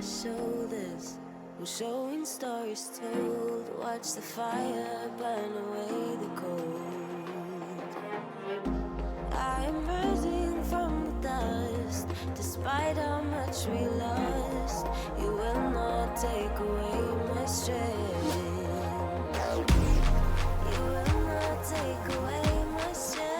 shoulders. We're showing stories told. Watch the fire burn away the cold. I am rising from the dust. Despite how much we lost, you will not take away my strength. You will not take away my strength.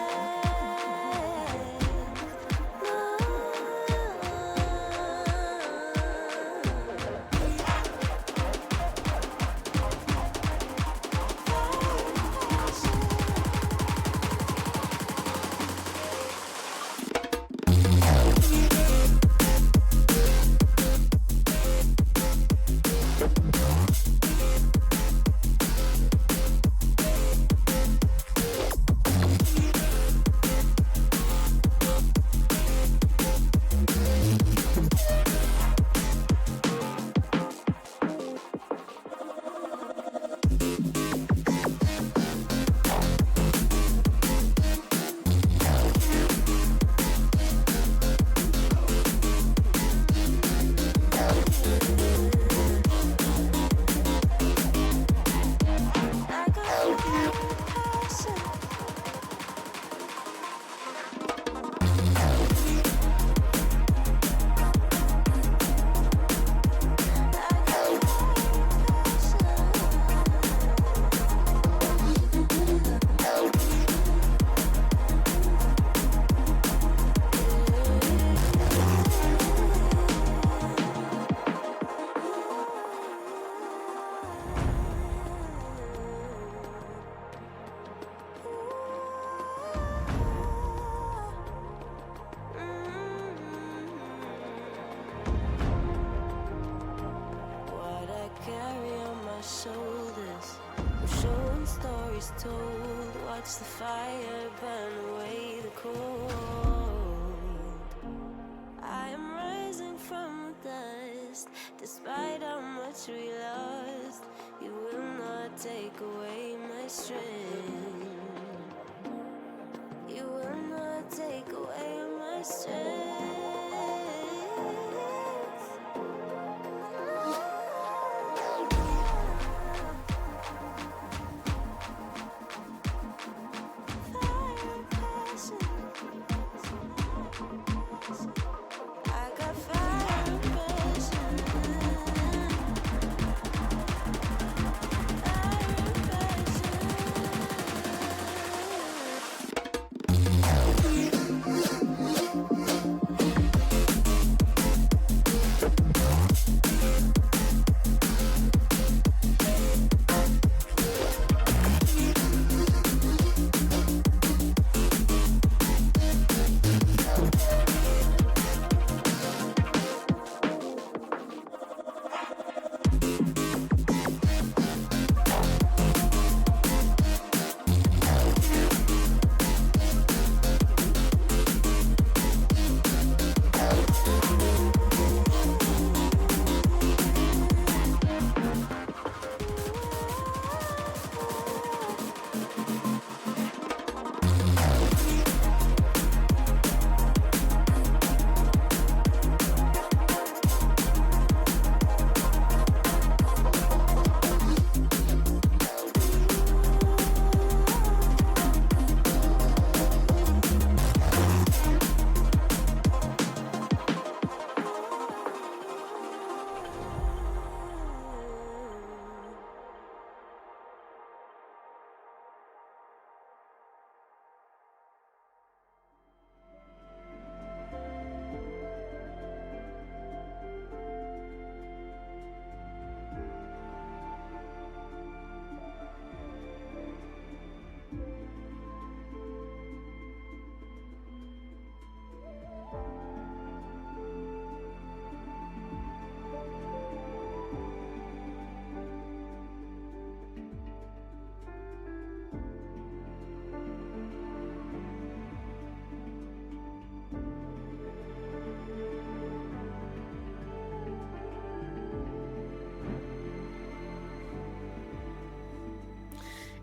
Shoulders, we're showing stories told. Watch the fire burn away the cold. I am rising from the dust. Despite how much we lost, you will not take away my strength. You will not take away my strength.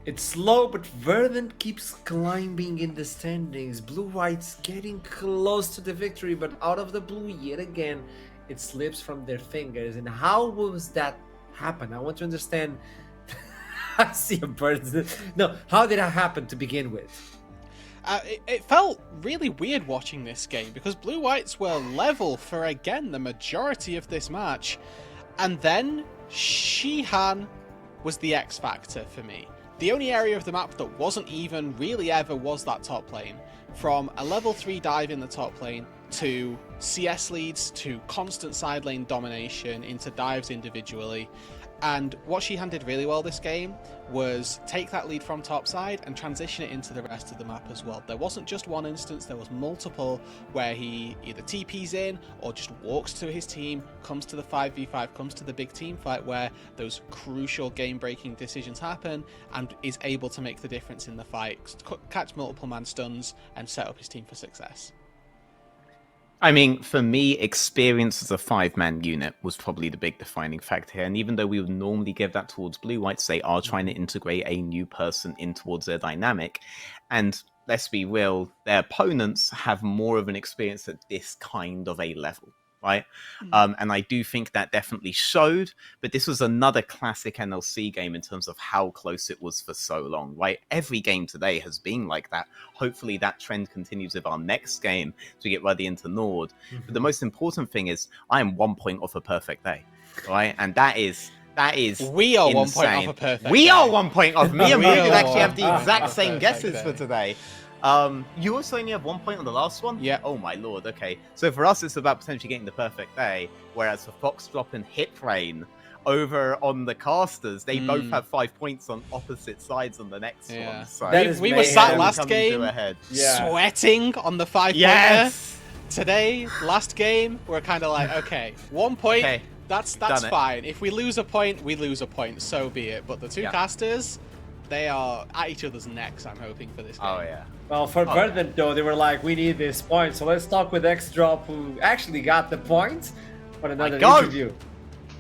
It's slow, but Verdant keeps climbing in the standings. Blue-White's getting close to the victory, but out of the blue yet again, it slips from their fingers. And how was that happen? I want to understand. I see a bird. No, how did that happen to begin with? It felt really weird watching this game because Blue Whites were level for, again, the majority of this match. And then Shihan was the X factor for me. The only area of the map that wasn't even really ever was that top lane. From a level 3 dive in the top lane to CS leads to constant side lane domination into dives individually. And what Shihan did really well this game was take that lead from topside and transition it into the rest of the map as well. There wasn't just one instance, there was multiple where he either TPs in or just walks to his team, comes to the 5v5, comes to the big team fight where those crucial game-breaking decisions happen and is able to make the difference in the fight, catch multiple man stuns and set up his team for success. I mean, for me, experience as a 5-man unit was probably the big defining factor here. And even though we would normally give that towards Blue Whites, they are trying to integrate a new person in towards their dynamic. And let's be real, their opponents have more of an experience at this kind of a level, right? And I do think that definitely showed, but this was another classic NLC game in terms of how close it was for so long, right? Every game today has been like that. Hopefully that trend continues with our next game as we get ready into NORD. But the most important thing is I am 1 point off a perfect day, right? And that is we are insane. 1 point off a perfect We day. are 1 point off. Me and We Morgan are actually have 1 the point exact off a same perfect guesses day. for today. You also only have 1 point on the last one? Yeah. Oh my lord, okay. So for us, it's about potentially getting the perfect day, whereas for Foxdrop and Hitrain, over on the casters, they both have 5 points on opposite sides on the next one. So We were sat last game Yeah. sweating on the 5-pointer. Yes! Today, last game, we're kind of like, okay, 1 point, Okay, that's done it. fine. If we lose a point, we lose a point, so be it. But the two Yeah. casters, they are at each other's necks, I'm hoping, for this game. Oh yeah. Well, for Verdant, though, they were like, we need this point. So let's talk with X-Drop, who actually got the point on another interview.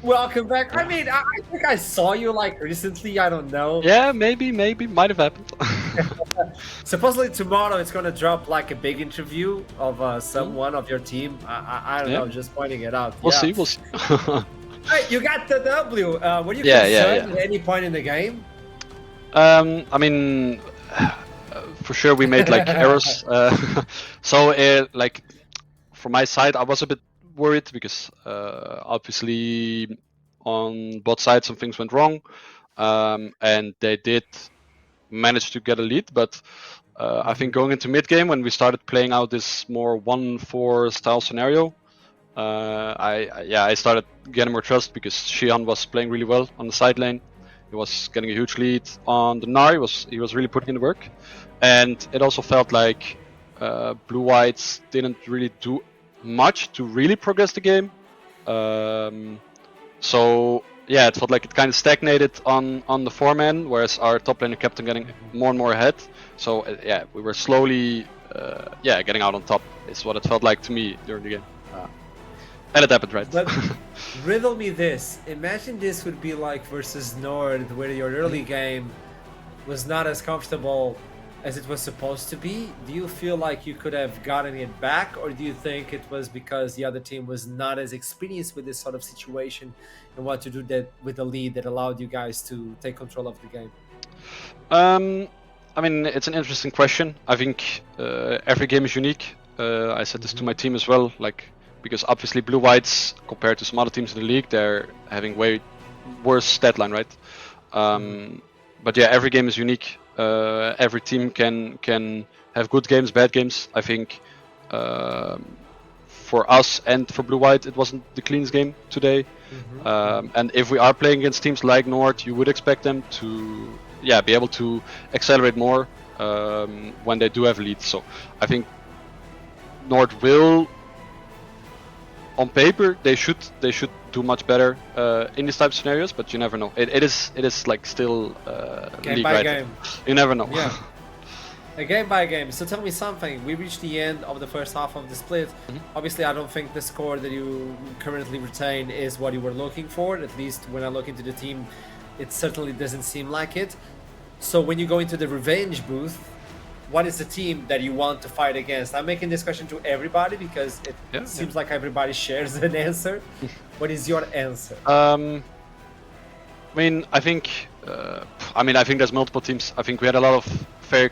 Welcome back. I mean, I think I saw you like recently. I don't know. Yeah, maybe, might have happened. Supposedly tomorrow it's gonna drop like a big interview of someone of your team. I don't know, just pointing it out. We'll see. Hey, you got the W. Were you Yeah. concerned at any point in the game? I mean, for sure we made like errors. So like from my side, I was a bit worried because obviously on both sides some things went wrong, and they did manage to get a lead. But I think going into mid game when we started playing out this more 1-4 style scenario, I started getting more trust because Shihan was playing really well on the side lane. He was getting a huge lead on the Gnar. He was really putting in the work, and it also felt like Blue Whites didn't really do much to really progress the game. So yeah, it felt like it kind of stagnated on the 4-man, whereas our top laner kept on getting more and more ahead. So yeah, we were slowly getting out on top. Is what it felt like to me during the game. And it happened, right? But riddle me this. Imagine this would be like versus NORD, where your early game was not as comfortable as it was supposed to be. Do you feel like you could have gotten it back, or do you think it was because the other team was not as experienced with this sort of situation and what to do that with the lead that allowed you guys to take control of the game? I mean, it's an interesting question. I think every game is unique. I said this to my team as well, like, because obviously Blue Whites, compared to some other teams in the league, they're having way worse stat line, right? But yeah, every game is unique. Every team can have good games, bad games. I think for us and for Blue White, it wasn't the cleanest game today. And if we are playing against teams like NORD, you would expect them to be able to accelerate more when they do have leads. So I think NORD will, on paper, they should do much better in these type of scenarios, but you never know. It is like still Game league, by right? game. You never know. Yeah. A game by game. So tell me something. We reached the end of the first half of the split. Obviously, I don't think the score that you currently retain is what you were looking for. At least when I look into the team, it certainly doesn't seem like it. So when you go into the revenge booth, what is the team that you want to fight against? I'm making this question to everybody because it seems like everybody shares an answer. What is your answer? I mean, I think there's multiple teams. I think we had a lot of very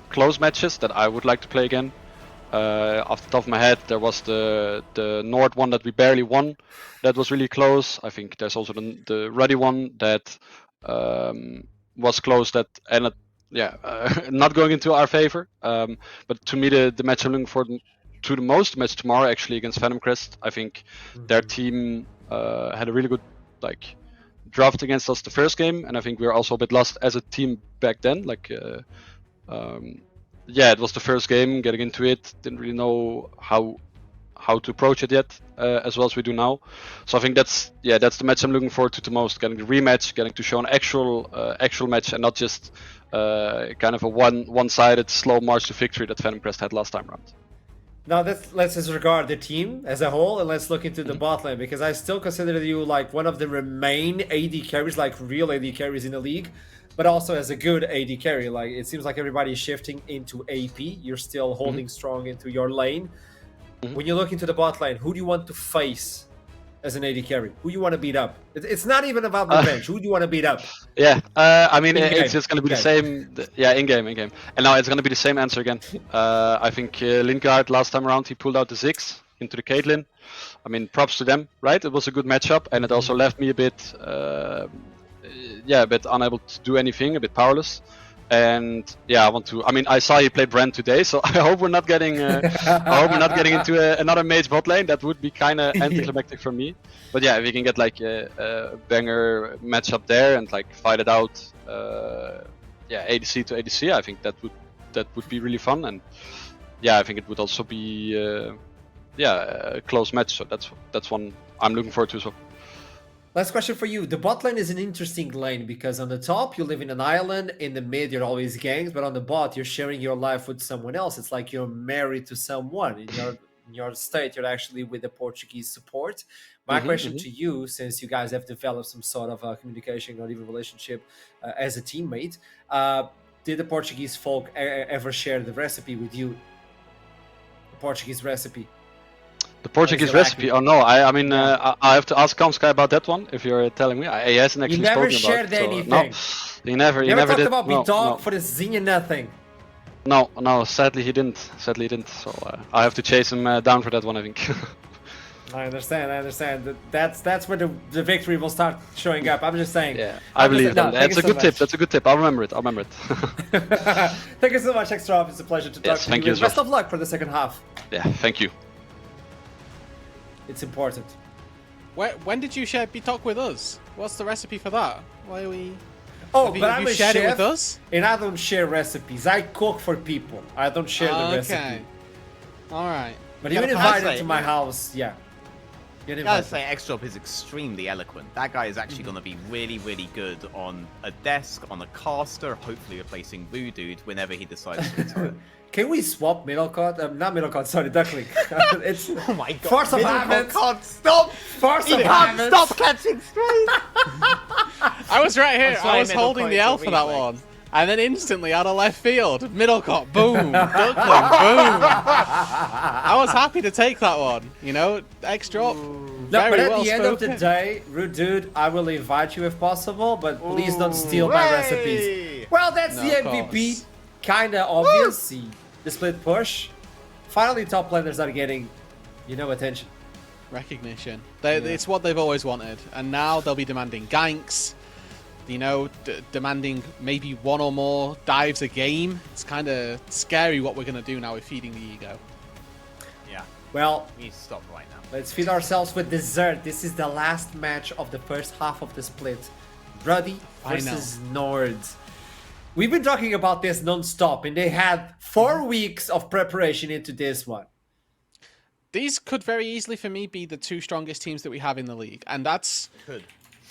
close matches that I would like to play again. Off the top of my head, there was the NORD one that we barely won. That was really close. I think there's also the RUD one that was close. That ended, not going into our favor. But to me, the match I'm looking for to the most, match tomorrow actually against Venom Crest. I think their team had a really good draft against us the first game, and I think we were also a bit lost as a team back then. It was the first game, getting into it, didn't really know how to approach it yet, as well as we do now. So I think that's the match I'm looking forward to the most, getting the rematch, getting to show an actual match, and not just kind of a one-sided slow march to victory that Venom Crest had last time around. Now let's disregard the team as a whole and let's look into the bot lane, because I still consider you like one of the remain AD carries, like real AD carries in the league, but also as a good AD carry. Like it seems like everybody is shifting into AP. You're still holding strong into your lane. When you look into the bot lane, who do you want to face as an AD carry? Who you want to beat up? It's not even about revenge. Who do you want to beat up? I mean, it's just going to be the same. In game. And now it's going to be the same answer again. I think Lingard last time around, he pulled out the Ziggs into the Caitlyn. I mean, props to them, right? It was a good matchup, and it also left me a bit unable to do anything, a bit powerless. And I saw you play Brand today, so I hope we're not getting into another mage bot lane. That would be kind of anticlimactic for me. But yeah, if we can get like a banger matchup there and like fight it out, ADC to ADC, I think that would be really fun. And I think it would also be a close match. So that's one I'm looking forward to as well. Last question for you. The bot lane is an interesting lane because on the top you live in an island, in the mid you're always gangs, but on the bot you're sharing your life with someone else. It's like you're married to someone. In your state you're actually with the Portuguese support. My question to you, since you guys have developed some sort of communication or even relationship as a teammate, did the Portuguese folk ever share the recipe with you? The Portuguese recipe? The Portuguese recipe? Oh no, I mean, I have to ask Kamsky about that one. If you're telling me, he hasn't actually spoken about it. You never shared anything. No, he never talked did. about dog for the Zinnia nothing. No, sadly he didn't. So I have to chase him down for that one, I think. I understand. That's where the victory will start showing up. I'm just saying. Yeah, I believe that. That's a good tip. That's a good tip. I'll remember it. Thank you so much, Extra. It's a pleasure to talk to you. Thank you. Best of luck for the second half. Yeah, thank you. It's important. When did you share Bitok with us? What's the recipe for that? Why are we? But I'm a shared chef, it with us? and I don't share recipes. I cook for people. I don't share the recipe. All right. But you're invited to my house, yeah. I gotta say, X-Drop is extremely eloquent. That guy is actually going to be really, really good on a desk, on a caster, hopefully replacing Voodoo whenever he decides to retire. Can we swap middle card? Not middle card, sorry, Duckling. It's oh my god. Force of habit. Can't stop. Force of habit. Stop catching strays. I was right here. I was holding the L for that one. And then instantly out of left field, middle cop, boom, Duckling, boom. I was happy to take that one, X drop. No, but at the end of the day, Rude Dude, I will invite you if possible, but please don't steal my recipes. Well, that's the MVP. Kinda obvious. See the split push. Finally, top laners are getting, attention. Recognition. It's what they've always wanted, and now they'll be demanding ganks. Demanding maybe one or more dives a game. It's kind of scary what we're gonna do now with feeding the ego. Yeah. Well, we need to stop right now. Let's feed ourselves with dessert. This is the last match of the first half of the split. Ruddy versus NORD. We've been talking about this non-stop, and they had 4 weeks of preparation into this one. These could very easily, for me, be the two strongest teams that we have in the league, and that's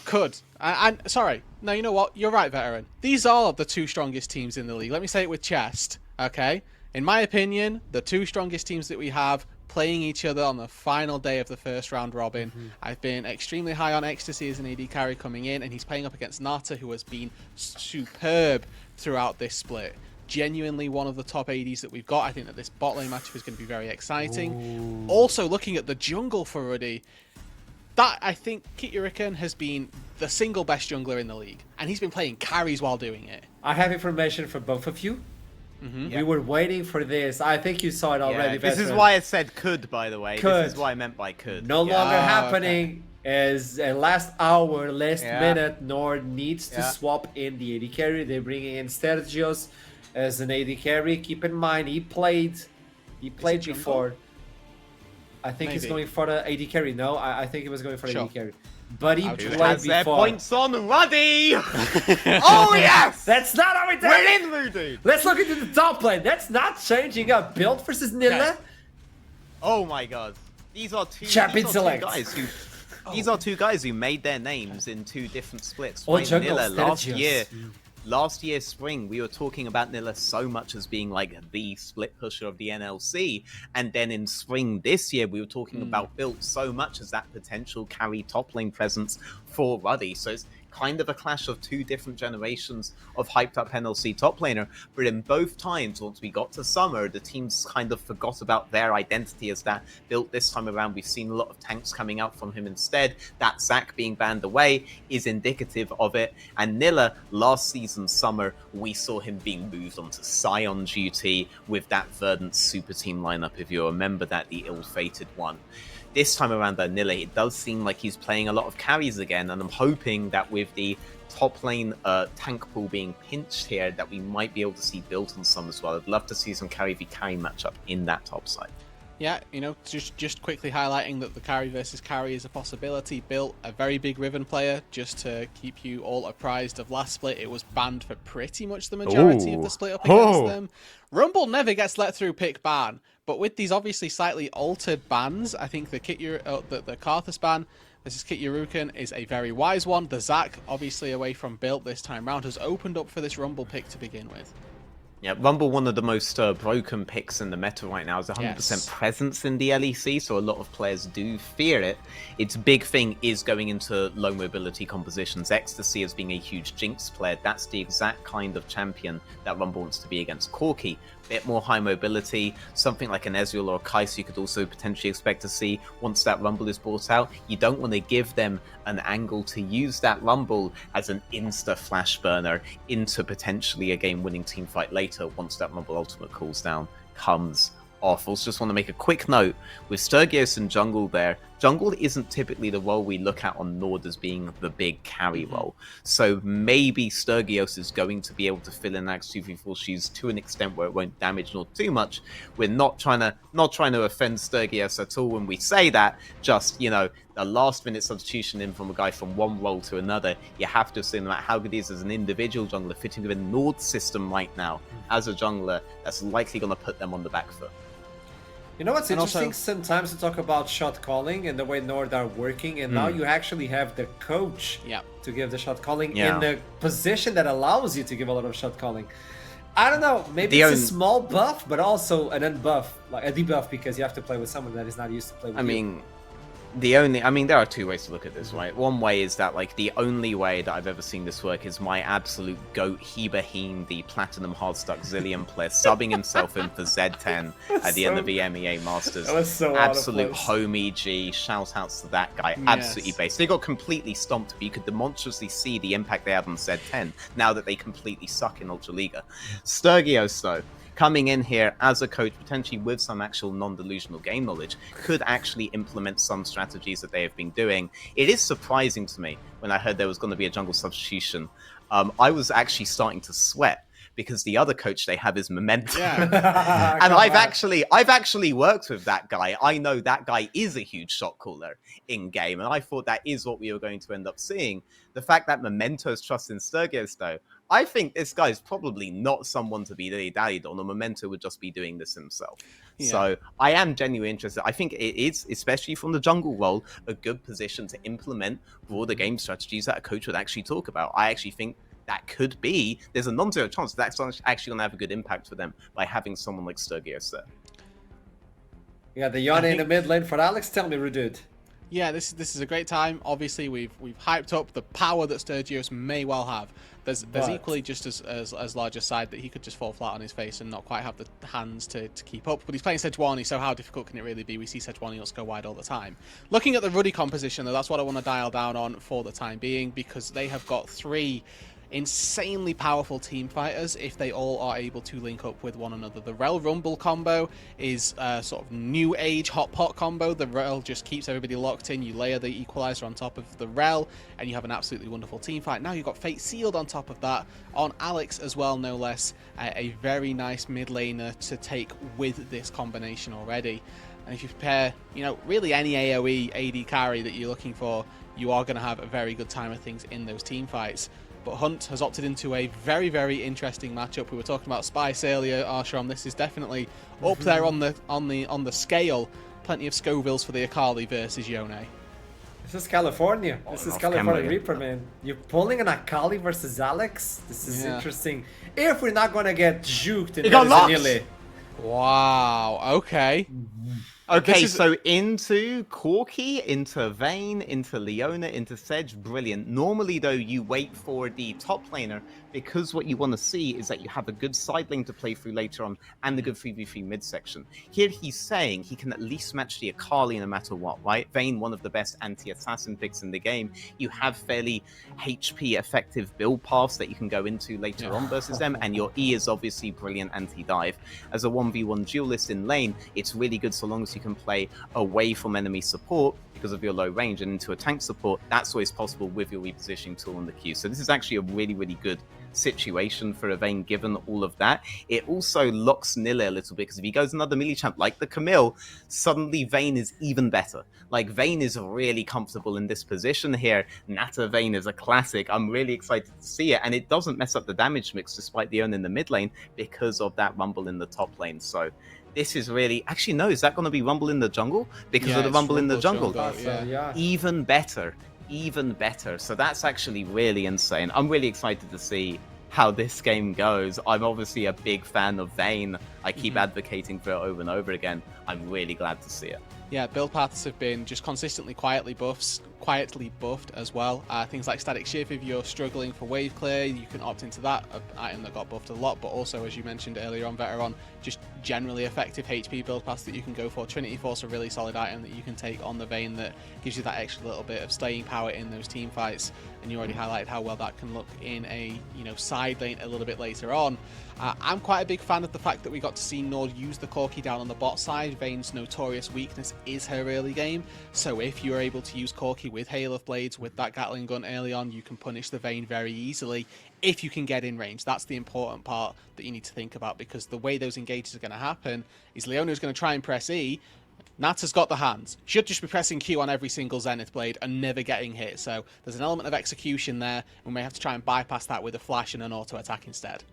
could. And sorry, no, you know what? You're right, veteran. These are the two strongest teams in the league. Let me say it with chest, okay? In my opinion, the two strongest teams that we have playing each other on the final day of the first round robin. I've been extremely high on Ecstasy as an AD carry coming in, and he's playing up against Nata, who has been superb throughout this split. genuinely one of the top ADs that we've got. I think that this bot lane matchup is going to be very exciting. Also, looking at the jungle for Ruddy, that I think Kityurikan has been the single best jungler in the league, and he's been playing carries while doing it. I have information for both of you. Mm-hmm. We were waiting for this. I think you saw it already. This is Veteran. why I said could, by the way. Could. This is what I meant by could. No Yeah. longer Oh, happening. As last hour, last Yeah. minute, NORD needs to Yeah. swap in the AD carry. They're bringing in Stergios as an AD carry. Keep in mind, he played jungle? before. I think he's Maybe. going for the AD carry. No, I think he was going for the Sure. AD carry. But he Who played Has their before. points on Ruddy! Oh yes! That's not how we do We're it. in, Rudy! Let's look into the top lane. That's not changing up. Build versus Nilla. Okay. Oh my god. These are Champion two select. guys who these are two guys who made their names in two different splits. Oh, Right? jungle Nilla Stergios. last year spring we were talking about Nilla so much as being like the split pusher of the NLC, and then in spring this year we were talking about Built so much as that potential carry top lane presence for Ruddy. So it's kind of a clash of two different generations of hyped up NLC top laner, but in both times once we got to summer the teams kind of forgot about their identity as that Built. This time around we've seen a lot of tanks coming out from him instead. That Zac being banned away is indicative of it, and Nilla last season summer we saw him being moved onto Scion duty with that Verdant super team lineup, if you remember that, the ill-fated one. This time around though, Nilla, it does seem like he's playing a lot of carries again, and I'm hoping that with the top lane tank pool being pinched here, that we might be able to see Built on some as well. I'd love to see some carry v carry matchup in that top side. Yeah, you know, just quickly highlighting that the carry versus carry is a possibility. Built, a very big Riven player, just to keep you all apprised of last split, it was banned for pretty much the majority of the split up against them. Rumble never gets let through pick ban, but with these obviously slightly altered bans, I think the the Karthus ban versus Kityurikan is a very wise one. The Zac, obviously away from Built this time round, has opened up for this Rumble pick to begin with. Yeah, Rumble, one of the most broken picks in the meta right now, is 100% Yes. presence in the LEC, so a lot of players do fear it. Its big thing is going into low mobility compositions. Ecstasy as being a huge Jinx player, that's the exact kind of champion that Rumble wants to be against Corki. Bit more high mobility, something like an Ezreal or a Kai'Sa you could also potentially expect to see once that Rumble is brought out. You don't want to give them an angle to use that Rumble as an insta flash burner into potentially a game-winning teamfight later once that Rumble ultimate cooldown comes off. Also just want to make a quick note, with Stergios and jungle there, jungle isn't typically the role we look at on NORD as being the big carry role. So maybe Stergios is going to be able to fill in that 2v4 shoes to an extent where it won't damage NORD too much. We're not trying to offend Stergios at all when we say that, just, you know, a last minute substitution in from a guy from one role to another. You have to assume that how good he is as an individual jungler fitting within NORD's system right now as a jungler, that's likely going to put them on the back foot. You know what's And interesting? also- Sometimes to talk about shot calling and the way NORD are working, and now you actually have the coach to give the shot calling in the position that allows you to give a lot of shot calling. I don't know, maybe it's a small buff, but also an unbuff, like a debuff, because you have to play with someone that is not used to play with you. There are two ways to look at this, right? One way is that, like, the only way that I've ever seen this work is my absolute goat Hebaheen, the Platinum Hardstuck Zillion player, subbing himself in for Z10 at the end of the MEA Masters. That was so out of absolute place. homie G. Shout outs to that guy. Yes. Absolutely based. They got completely stomped, but you could demonstrably see the impact they had on Z10 now that they completely suck in Ultra Liga. Stergios, though, coming in here as a coach, potentially with some actual non-delusional game knowledge, could actually implement some strategies that they have been doing. It is surprising to me when I heard there was going to be a jungle substitution. I was actually starting to sweat because the other coach they have is Memento. Yeah. And I've actually worked with that guy. I know that guy is a huge shot caller in game, and I thought that is what we were going to end up seeing. The fact that Memento's trust in Stergios, though, I think this guy's probably not someone to be dilly-dallied on, or Memento would just be doing this himself. Yeah. So I am genuinely interested. I think it is, especially from the jungle role, a good position to implement broader game strategies that a coach would actually talk about. I actually think that could be, there's a non-zero chance that's actually going to have a good impact for them by having someone like Stergios there. You got the Yone in the mid lane for Alex. Tell me, Rudud. Yeah, this is a great time. Obviously, we've hyped up the power that Sturgios may well have. There's equally just as large a side that he could just fall flat on his face and not quite have the hands to keep up. But he's playing Sejuani, so how difficult can it really be? We see Sejuani let's go wide all the time. Looking at the Ruddy composition, though, that's what I want to dial down on for the time being, because they have got 3 insanely powerful team fighters if they all are able to link up with one another. The Rel Rumble combo is a sort of new age hot pot combo. The Rel just keeps everybody locked in. You layer the equalizer on top of the Rel and you have an absolutely wonderful team fight. Now you've got Fate Sealed on top of that, on Alex as well, no less. A very nice mid laner to take with this combination already. And if you prepare, you know, really any AoE AD carry that you're looking for, you are going to have a very good time of things in those team fights. But Hunt has opted into a very, very interesting matchup. We were talking about Spice earlier, Arsham. This is definitely up there on the scale. Plenty of Scovilles for the Akali versus Yone. This is California. This is California Reaper, man. You're pulling an Akali versus Alex? This is interesting. If we're not going to get juked in Nili. Wow, okay. Okay, so into Corki, into Vayne, into Leona, into Sedge, brilliant. Normally, though, you wait for the top laner because what you want to see is that you have a good side lane to play through later on and the good 3v3 midsection. Here he's saying he can at least match the Akali no matter what, right? Vayne, one of the best anti-assassin picks in the game. You have fairly HP effective build paths that you can go into later on versus them, and your E is obviously brilliant anti-dive. As a 1v1 duelist in lane, it's really good so long as you can play away from enemy support because of your low range and into a tank support. That's always possible with your repositioning tool on the Q. So this is actually a really, really good situation for a Vayne given all of that. It also locks Nille a little bit because if he goes another melee champ like the Camille, suddenly Vayne is even better. Like Vayne is really comfortable in this position here. Nata Vayne is a classic. I'm really excited to see it, and it doesn't mess up the damage mix despite the own in the mid lane because of that Rumble in the top lane. So this is really... Actually, no, is that going to be Rumble in the jungle? Because of the Rumble in the jungle. Even better. Even better. So that's actually really insane. I'm really excited to see how this game goes. I'm obviously a big fan of Vayne. I keep advocating for it over and over again. I'm really glad to see it. Yeah, build paths have been just consistently quietly buffed as well. Things like Static Shift, if you're struggling for wave clear, you can opt into that, an item that got buffed a lot, but also, as you mentioned earlier on, Veteran, just generally effective HP build paths that you can go for. Trinity Force, a really solid item that you can take on the Vayne that gives you that extra little bit of staying power in those team fights, and you already highlighted how well that can look in a side lane a little bit later on. I'm quite a big fan of the fact that we got to see NORD use the Corki down on the bot side. Vayne's notorious weakness is her early game, so if you're able to use Corki with Hail of Blades, with that Gatling gun early on, you can punish the Vayne very easily if you can get in range. That's the important part that you need to think about, because the way those engages are going to happen is Leona's going to try and press E. Nata's got the hands. Should just be pressing Q on every single Zenith Blade and never getting hit. So there's an element of execution there. We may have to try and bypass that with a flash and an auto attack instead.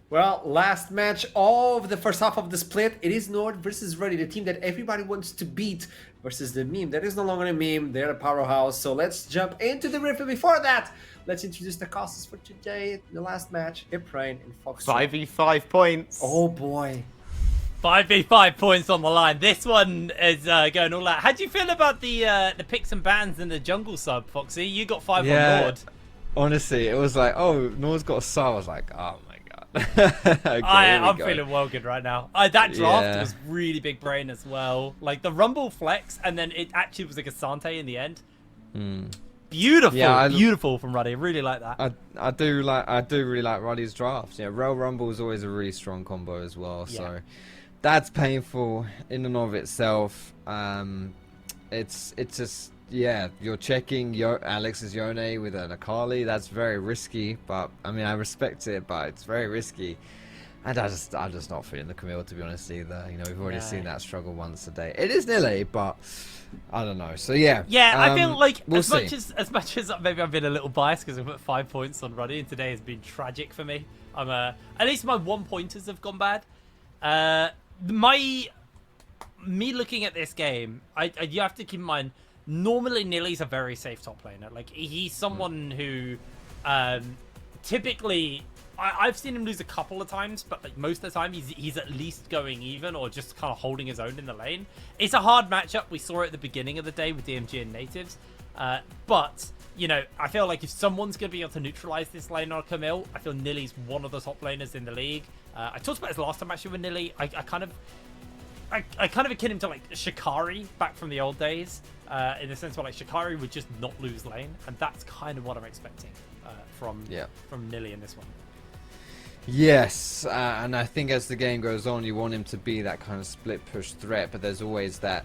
Well, last match of the first half of the split. It is NORD versus RUD, the team that everybody wants to beat, versus the meme. That is no longer a meme. They're a powerhouse. So let's jump into the riff. Before that, let's introduce the causes for today. The last match, Iprain and Fox. 5v5 points. Oh boy. 5v5 points on the line. This one is going all out. How do you feel about the picks and bans and the jungle sub, Foxy? You got 5 on NORD. Honestly, it was like, oh, NORD's got a sub. I was like, oh my god. Okay, I'm feeling well good right now. That draft was really big brain as well. Like the Rumble flex, and then it actually was like a Sante in the end. Beautiful, beautiful from Ruddy. I really like that. I do really like Ruddy's drafts. Yeah, Rail Rumble is always a really strong combo as well. Yeah. So that's painful in and of itself. It's just, yeah, you're checking Alex's Yone with an Akali. That's very risky, but I mean, I respect it, but it's very risky. And I'm just not feeling the Camille, to be honest, either. You know, we've already seen that struggle once a day. It is Nille, but I don't know. So yeah. Yeah, I feel like as much as maybe I've been a little biased because I've put 5 points on Ruddy, and today has been tragic for me. At least my 1-pointers have gone bad. Me looking at this game, you have to keep in mind, normally Nille's a very safe top laner. Like, he's someone who typically I've seen him lose a couple of times, but like most of the time he's at least going even or just kind of holding his own in the lane. It's a hard matchup. We saw it at the beginning of the day with DMG and Natives. But, you know, I feel like if someone's going to be able to neutralize this lane on Camille, I feel Nilly's one of the top laners in the league. I talked about his last time actually with Nilly. I kind of akin him to like Shikari back from the old days, in the sense where like Shikari would just not lose lane, and that's kind of what I'm expecting from Nilly in this one. Yes, and I think as the game goes on, you want him to be that kind of split push threat, but there's always that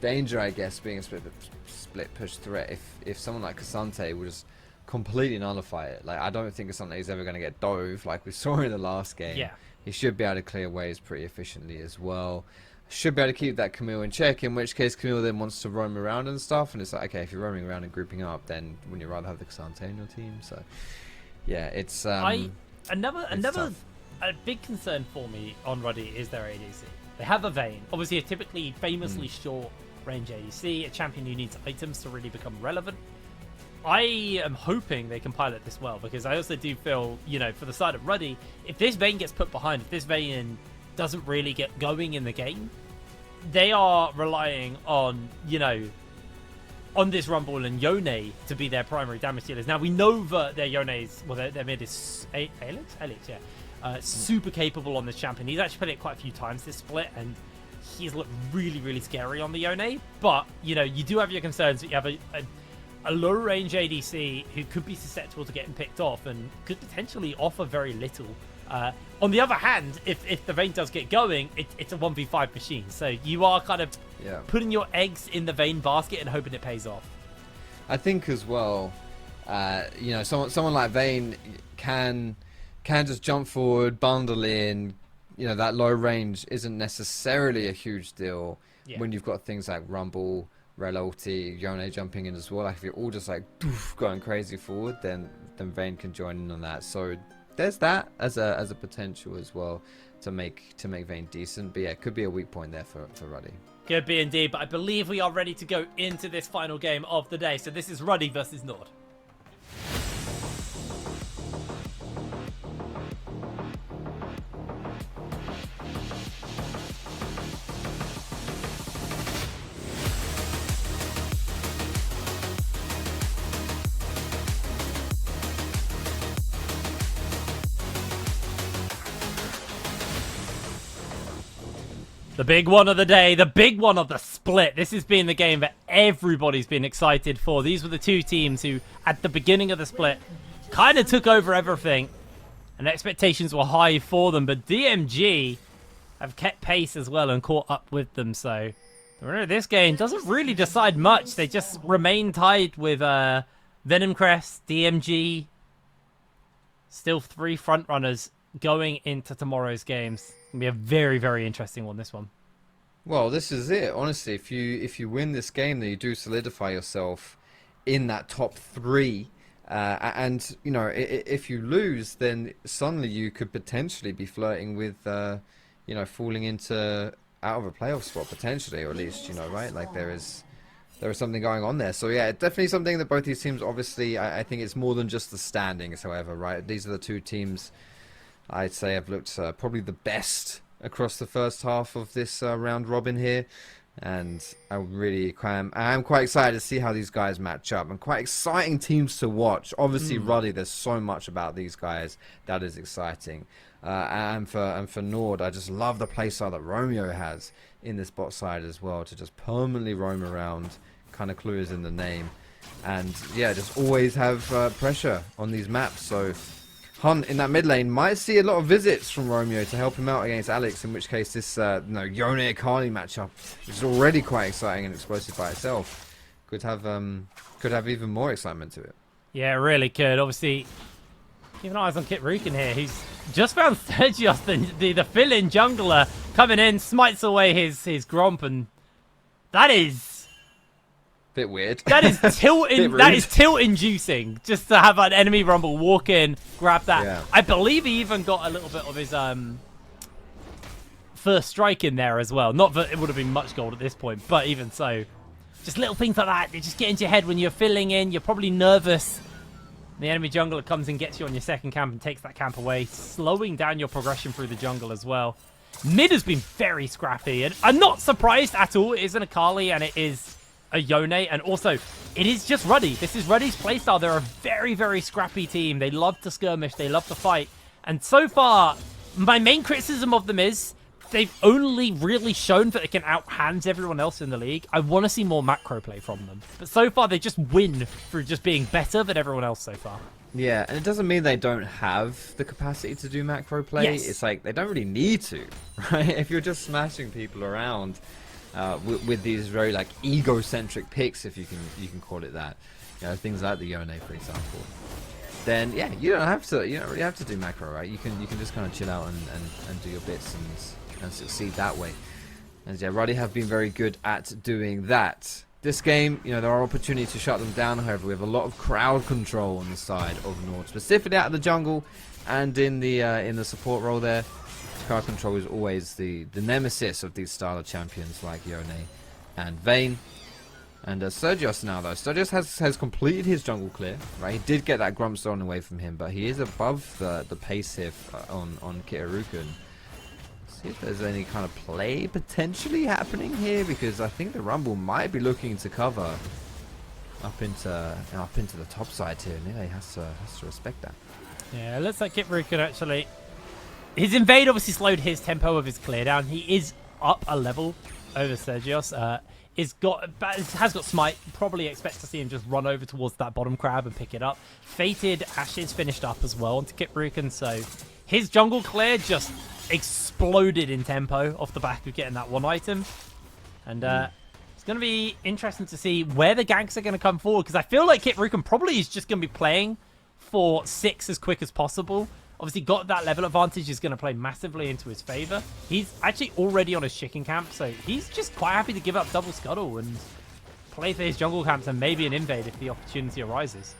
danger, I guess, being a split push threat. If someone like Cassante would just completely nullify it, like I don't think Cassante is ever going to get dove like we saw in the last game. Yeah. He should be able to clear waves pretty efficiently as well. Should be able to keep that Camille in check, in which case Camille then wants to roam around and stuff, and it's like, okay, if you're roaming around and grouping up, then wouldn't you rather have the Cassante in your team? So yeah, it's Another big concern for me on Ruddy is their ADC. They have a Vayne, obviously a typically famously short range ADC, a champion who needs items to really become relevant. I am hoping they can pilot this well, because I also do feel, you know, for the side of Ruddy, if this Vayne gets put behind, if this Vayne doesn't really get going in the game, they are relying on, you know, on this Rumble and Yone to be their primary damage dealers. Now, we know that their Yone's, well, their mid is Alex, yeah. Super capable on this champion. He's actually played it quite a few times this split, and he's looked really, really scary on the Yone. But, you know, you do have your concerns that you have a low-range ADC who could be susceptible to getting picked off and could potentially offer very little. On the other hand, if the Vayne does get going, it's a 1v5 machine. So you are kind of putting your eggs in the Vayne basket and hoping it pays off. I think as well, you know, someone like Vayne can just jump forward, bundle in. You know, that low range isn't necessarily a huge deal when you've got things like Rumble, Rel ulti, Yone jumping in as well. Like if you're all just like going crazy forward, then Vayne can join in on that. So there's that as a potential as well to make Vayne decent. But yeah, it could be a weak point there for Ruddy. Could be indeed, but I believe we are ready to go into this final game of the day. So this is Ruddy versus NORD. The big one of the day, the big one of the split. This has been the game that everybody's been excited for. These were the two teams who, at the beginning of the split, kind of took over everything. And expectations were high for them. But DMG have kept pace as well and caught up with them. So this game doesn't really decide much. They just remain tied with Venom Crest, DMG. Still 3 front runners going into tomorrow's games. It's gonna be a very, very interesting one, this one. Well, this is it. Honestly, if you win this game, then you do solidify yourself in that top 3. And you know, if you lose, then suddenly you could potentially be flirting with, you know, falling into out of a playoff spot potentially, or at least, you know, right? Like there is something going on there. So yeah, definitely something that both these teams, obviously, I think it's more than just the standings. However, right? These are the two teams I'd say have looked probably the best across the first half of this round robin here, and I'm quite excited to see how these guys match up, and quite exciting teams to watch. Obviously, Ruddy, there's so much about these guys that is exciting, and for NORD, I just love the playstyle that Romeo has in this bot side as well, to just permanently roam around, kind of clue is in the name, and yeah, just always have pressure on these maps. So Hunt in that mid lane might see a lot of visits from Romeo to help him out against Alex, in which case this Yone Akali matchup, which is already quite exciting and explosive by itself, could have even more excitement to it. Yeah, it really could. Obviously, keep an eye on Kit Rukin here. He's just found Sergius, the fill-in jungler, coming in, smites away his Gromp, and that is bit weird. That is tilt-inducing, just to have an enemy Rumble walk in, grab that. Yeah. I believe he even got a little bit of his first strike in there as well. Not that it would have been much gold at this point, but even so, just little things like that, they just get into your head when you're filling in. You're probably nervous. The enemy jungler comes and gets you on your second camp and takes that camp away, slowing down your progression through the jungle as well. Mid has been very scrappy, and I'm not surprised at all. It is an Akali and it is a Yone, and also it is just Ruddy. This is Ruddy's playstyle. They're a very, very scrappy team. They love to skirmish. They love to fight. And so far, my main criticism of them is they've only really shown that they can out-hands everyone else in the league. I want to see more macro play from them. But so far, they just win through just being better than everyone else so far. Yeah, and it doesn't mean they don't have the capacity to do macro play. Yes. It's like they don't really need to, right? If you're just smashing people around with these very like egocentric picks, if you can call it that, you know, things like the Yone, for example, then yeah, you don't really have to do macro, right? You can just kind of chill out and do your bits and succeed that way. And yeah, Ruddy have been very good at doing that. This game, you know, there are opportunities to shut them down. However, we have a lot of crowd control on the side of NORD, specifically out of the jungle and in the support role there. Crowd control is always the nemesis of these style of champions like Yone and Vayne. And Sergios now, though. Sergios has completed his jungle clear, right? He did get that Grump stolen away from him, but he is above the pace here on Kitaruken. See if there's any kind of play potentially happening here, because I think the Rumble might be looking to cover up into the top side here. And yeah, he has to respect that. Yeah, it looks like Kitaruken actually. His invade obviously slowed his tempo of his clear down. He is up a level over Sergios. Has got smite. Probably expect to see him just run over towards that bottom crab and pick it up. Fated Ashes finished up as well onto Kitaruken, so his jungle clear just exploded in tempo off the back of getting that one item. And it's going to be interesting to see where the ganks are going to come forward, because I feel like Kitaruken probably is just going to be playing for 6 as quick as possible. Obviously got that level advantage is going to play massively into his favor. He's actually already on his chicken camp, so he's just quite happy to give up double scuttle and play for his jungle camps and maybe an invade if the opportunity arises.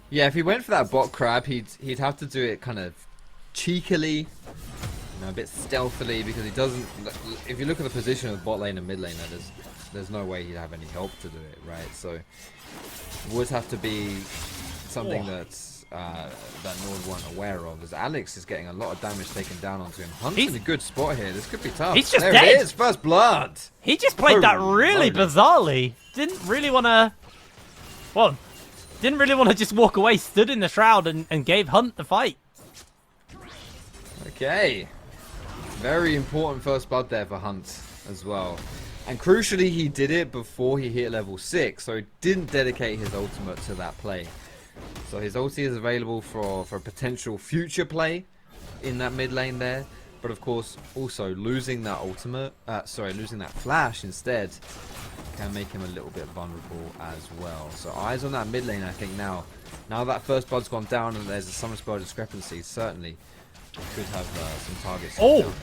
Yeah, if he went for that bot crab, he'd have to do it kind of cheekily, you know, a bit stealthily, because he doesn't. If you look at the position of bot lane and mid lane, there's no way he'd have any help to do it, right? So it would have to be something that NORD weren't aware of, as Alex is getting a lot of damage taken down onto him. Hunt's in a good spot here. This could be tough. He's just there dead. It is, first blood. He just played that really bizarrely. Didn't really want to. Well, didn't really want to just walk away. Stood in the shroud and gave Hunt the fight. Okay. Very important first blood there for Hunt as well. And crucially, he did it before he hit level 6, so he didn't dedicate his ultimate to that play. So his ulti is available for potential future play in that mid lane there. But of course, also losing that ultimate, losing that flash instead can make him a little bit vulnerable as well. So eyes on that mid lane, I think now that first blood's gone down and there's a summon spell discrepancy, certainly could have some targets. Oh!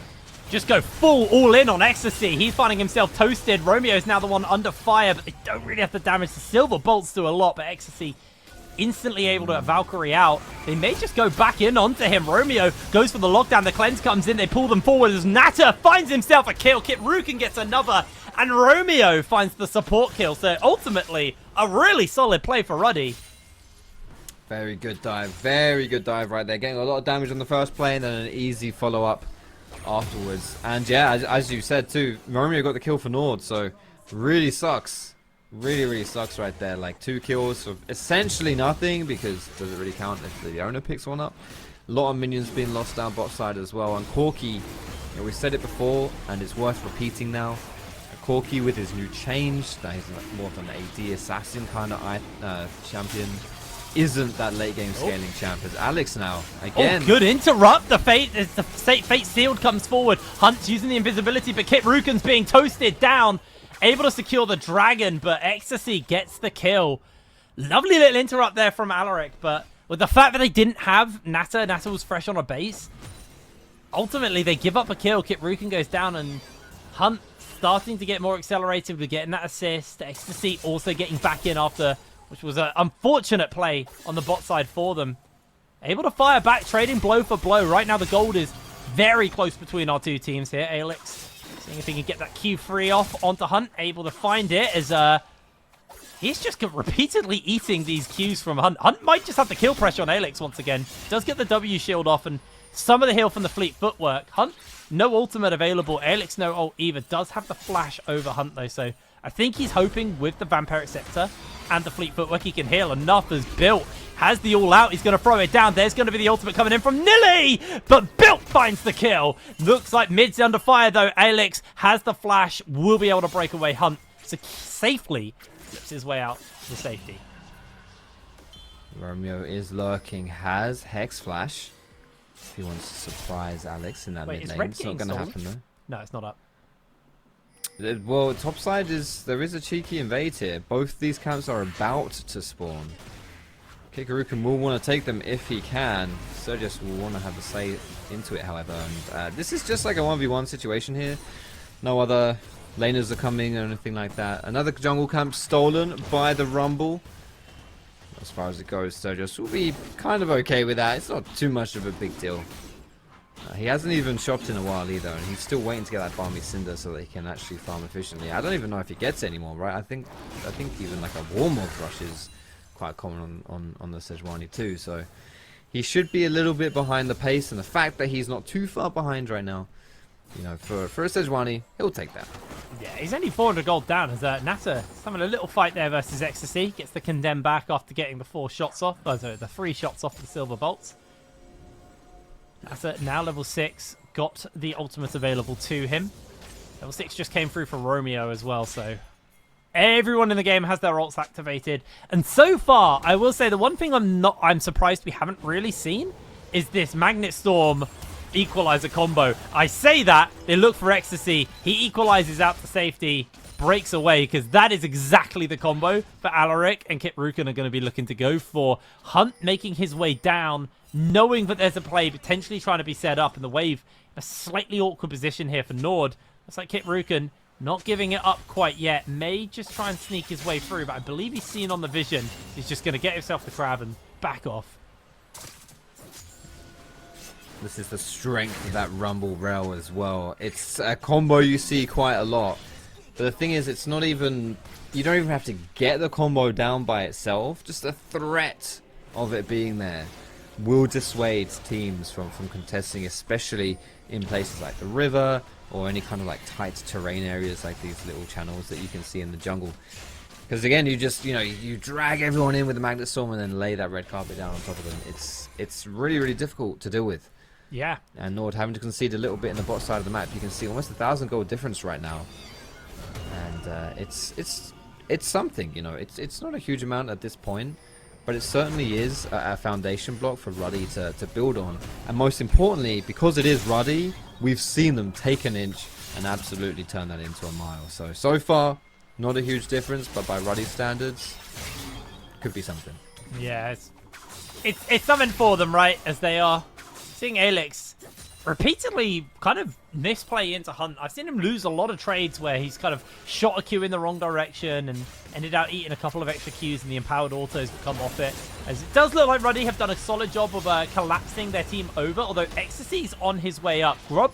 Just go full all in on Ecstasy. He's finding himself toasted. Romeo is now the one under fire, but they don't really have the damage. The silver bolts do a lot, but Ecstasy instantly able to Valkyrie out. They may just go back in onto him. Romeo goes for the lockdown. The cleanse comes in. They pull them forward as Natter finds himself a kill. Kitaruken gets another, and Romeo finds the support kill. So ultimately, a really solid play for Ruddy. Very good dive. Very good dive right there. Getting a lot of damage on the first play and then an easy follow-up afterwards. And yeah, as you said too, Romeo got the kill for NORD, so really sucks. Really sucks right there. Like 2 kills for essentially nothing, because does it really count if the owner picks one up? A lot of minions being lost down bot side as well. And Corki, you know, we said it before and it's worth repeating now. Corki with his new change, that he's more of an AD assassin kind of champion, isn't that late game scaling champ as Alex now again. Oh, good interrupt. The fate sealed comes forward. Hunt's using the invisibility, but Kitaruken's being toasted down. Able to secure the dragon, but Ecstasy gets the kill. Lovely little interrupt there from Alaric, but with the fact that they didn't have Natter was fresh on a base. Ultimately, they give up a kill. Kitaruken goes down, and Hunt starting to get more accelerated with getting that assist. Ecstasy also getting back in after, which was an unfortunate play on the bot side for them. Able to fire back, trading blow for blow. Right now, the gold is very close between our two teams here. Alex seeing if he can get that Q3 off onto Hunt. Able to find it as he's just repeatedly eating these Qs from Hunt. Hunt might just have the kill pressure on Alex once again. Does get the W shield off and some of the heal from the fleet footwork. Hunt, no ultimate available. Alex, no ult either. Does have the flash over Hunt, though, so I think he's hoping with the Vampiric Scepter and the fleet footwork he can heal enough as Built has the all out. He's going to throw it down. There's going to be the ultimate coming in from Nilly, but Built finds the kill. Looks like mid's under fire, though. Alex has the flash, will be able to break away Hunt. So safely flips his way out to safety. Romeo is lurking, has Hex Flash. If he wants to surprise Alex in that mid lane, it's not going to happen though. No, it's not up. Well, topside there is a cheeky invade here. Both these camps are about to spawn. Kikarukin will want to take them if he can. Sergius will want to have a say into it, however. And this is just like a 1v1 situation here. No other laners are coming or anything like that. Another jungle camp stolen by the Rumble. As far as it goes, Sergius will be kind of okay with that. It's not too much of a big deal. He hasn't even shopped in a while either, and he's still waiting to get that Balmy Cinder so that he can actually farm efficiently. I don't even know if he gets any more, right? I think even like a Warmog Rush is quite common on the Sejuani too, so he should be a little bit behind the pace, and the fact that he's not too far behind right now, you know, for a Sejuani, he'll take that. Yeah, he's only 400 gold down as Nata having a little fight there versus Ecstasy. Gets the Condemn back after getting the 4 shots off, the 3 shots off the Silver Bolts. Nata now level 6, got the ultimate available to him. Level 6 just came through for Romeo as well, so everyone in the game has their ults activated. And so far, I will say the one thing I'm surprised we haven't really seen is this Magnet Storm equalizer combo. I say that, they look for Ecstasy, he equalizes out to safety, breaks away, because that is exactly the combo for Alaric and Kit Rukin are going to be looking to go for. Hunt making his way down, knowing that there's a play potentially trying to be set up in the wave. A slightly awkward position here for Nord. Looks like Kit Rukin not giving it up quite yet. May just try and sneak his way through, but I believe he's seen on the vision. He's just going to get himself the crab and back off. This is the strength of that Rumble Rail as well. It's a combo you see quite a lot. But the thing is, it's not even... You don't even have to get the combo down by itself. Just the threat of it being there will dissuade teams from contesting, especially in places like the river or any kind of like tight terrain areas like these little channels that you can see in the jungle. Because again, you just, you know, you drag everyone in with the Magnet Storm and then lay that red carpet down on top of them. It's really, really difficult to deal with. Yeah. And Nord having to concede a little bit in the bot side of the map. You can see almost 1,000 gold difference right now. And it's something, you know. It's not a huge amount at this point, but it certainly is a foundation block for Ruddy to build on. And most importantly, because it is Ruddy, we've seen them take an inch and absolutely turn that into a mile. So far, not a huge difference, but by Ruddy standards, could be something. Yeah, it's something for them, right? As they are seeing Alex repeatedly kind of misplay into Hunt. I've seen him lose a lot of trades where he's kind of shot a Q in the wrong direction and ended up eating a couple of extra Qs and the empowered autos come off it. As it does look like Ruddy have done a solid job of collapsing their team over, although Ecstasy's on his way up. Grub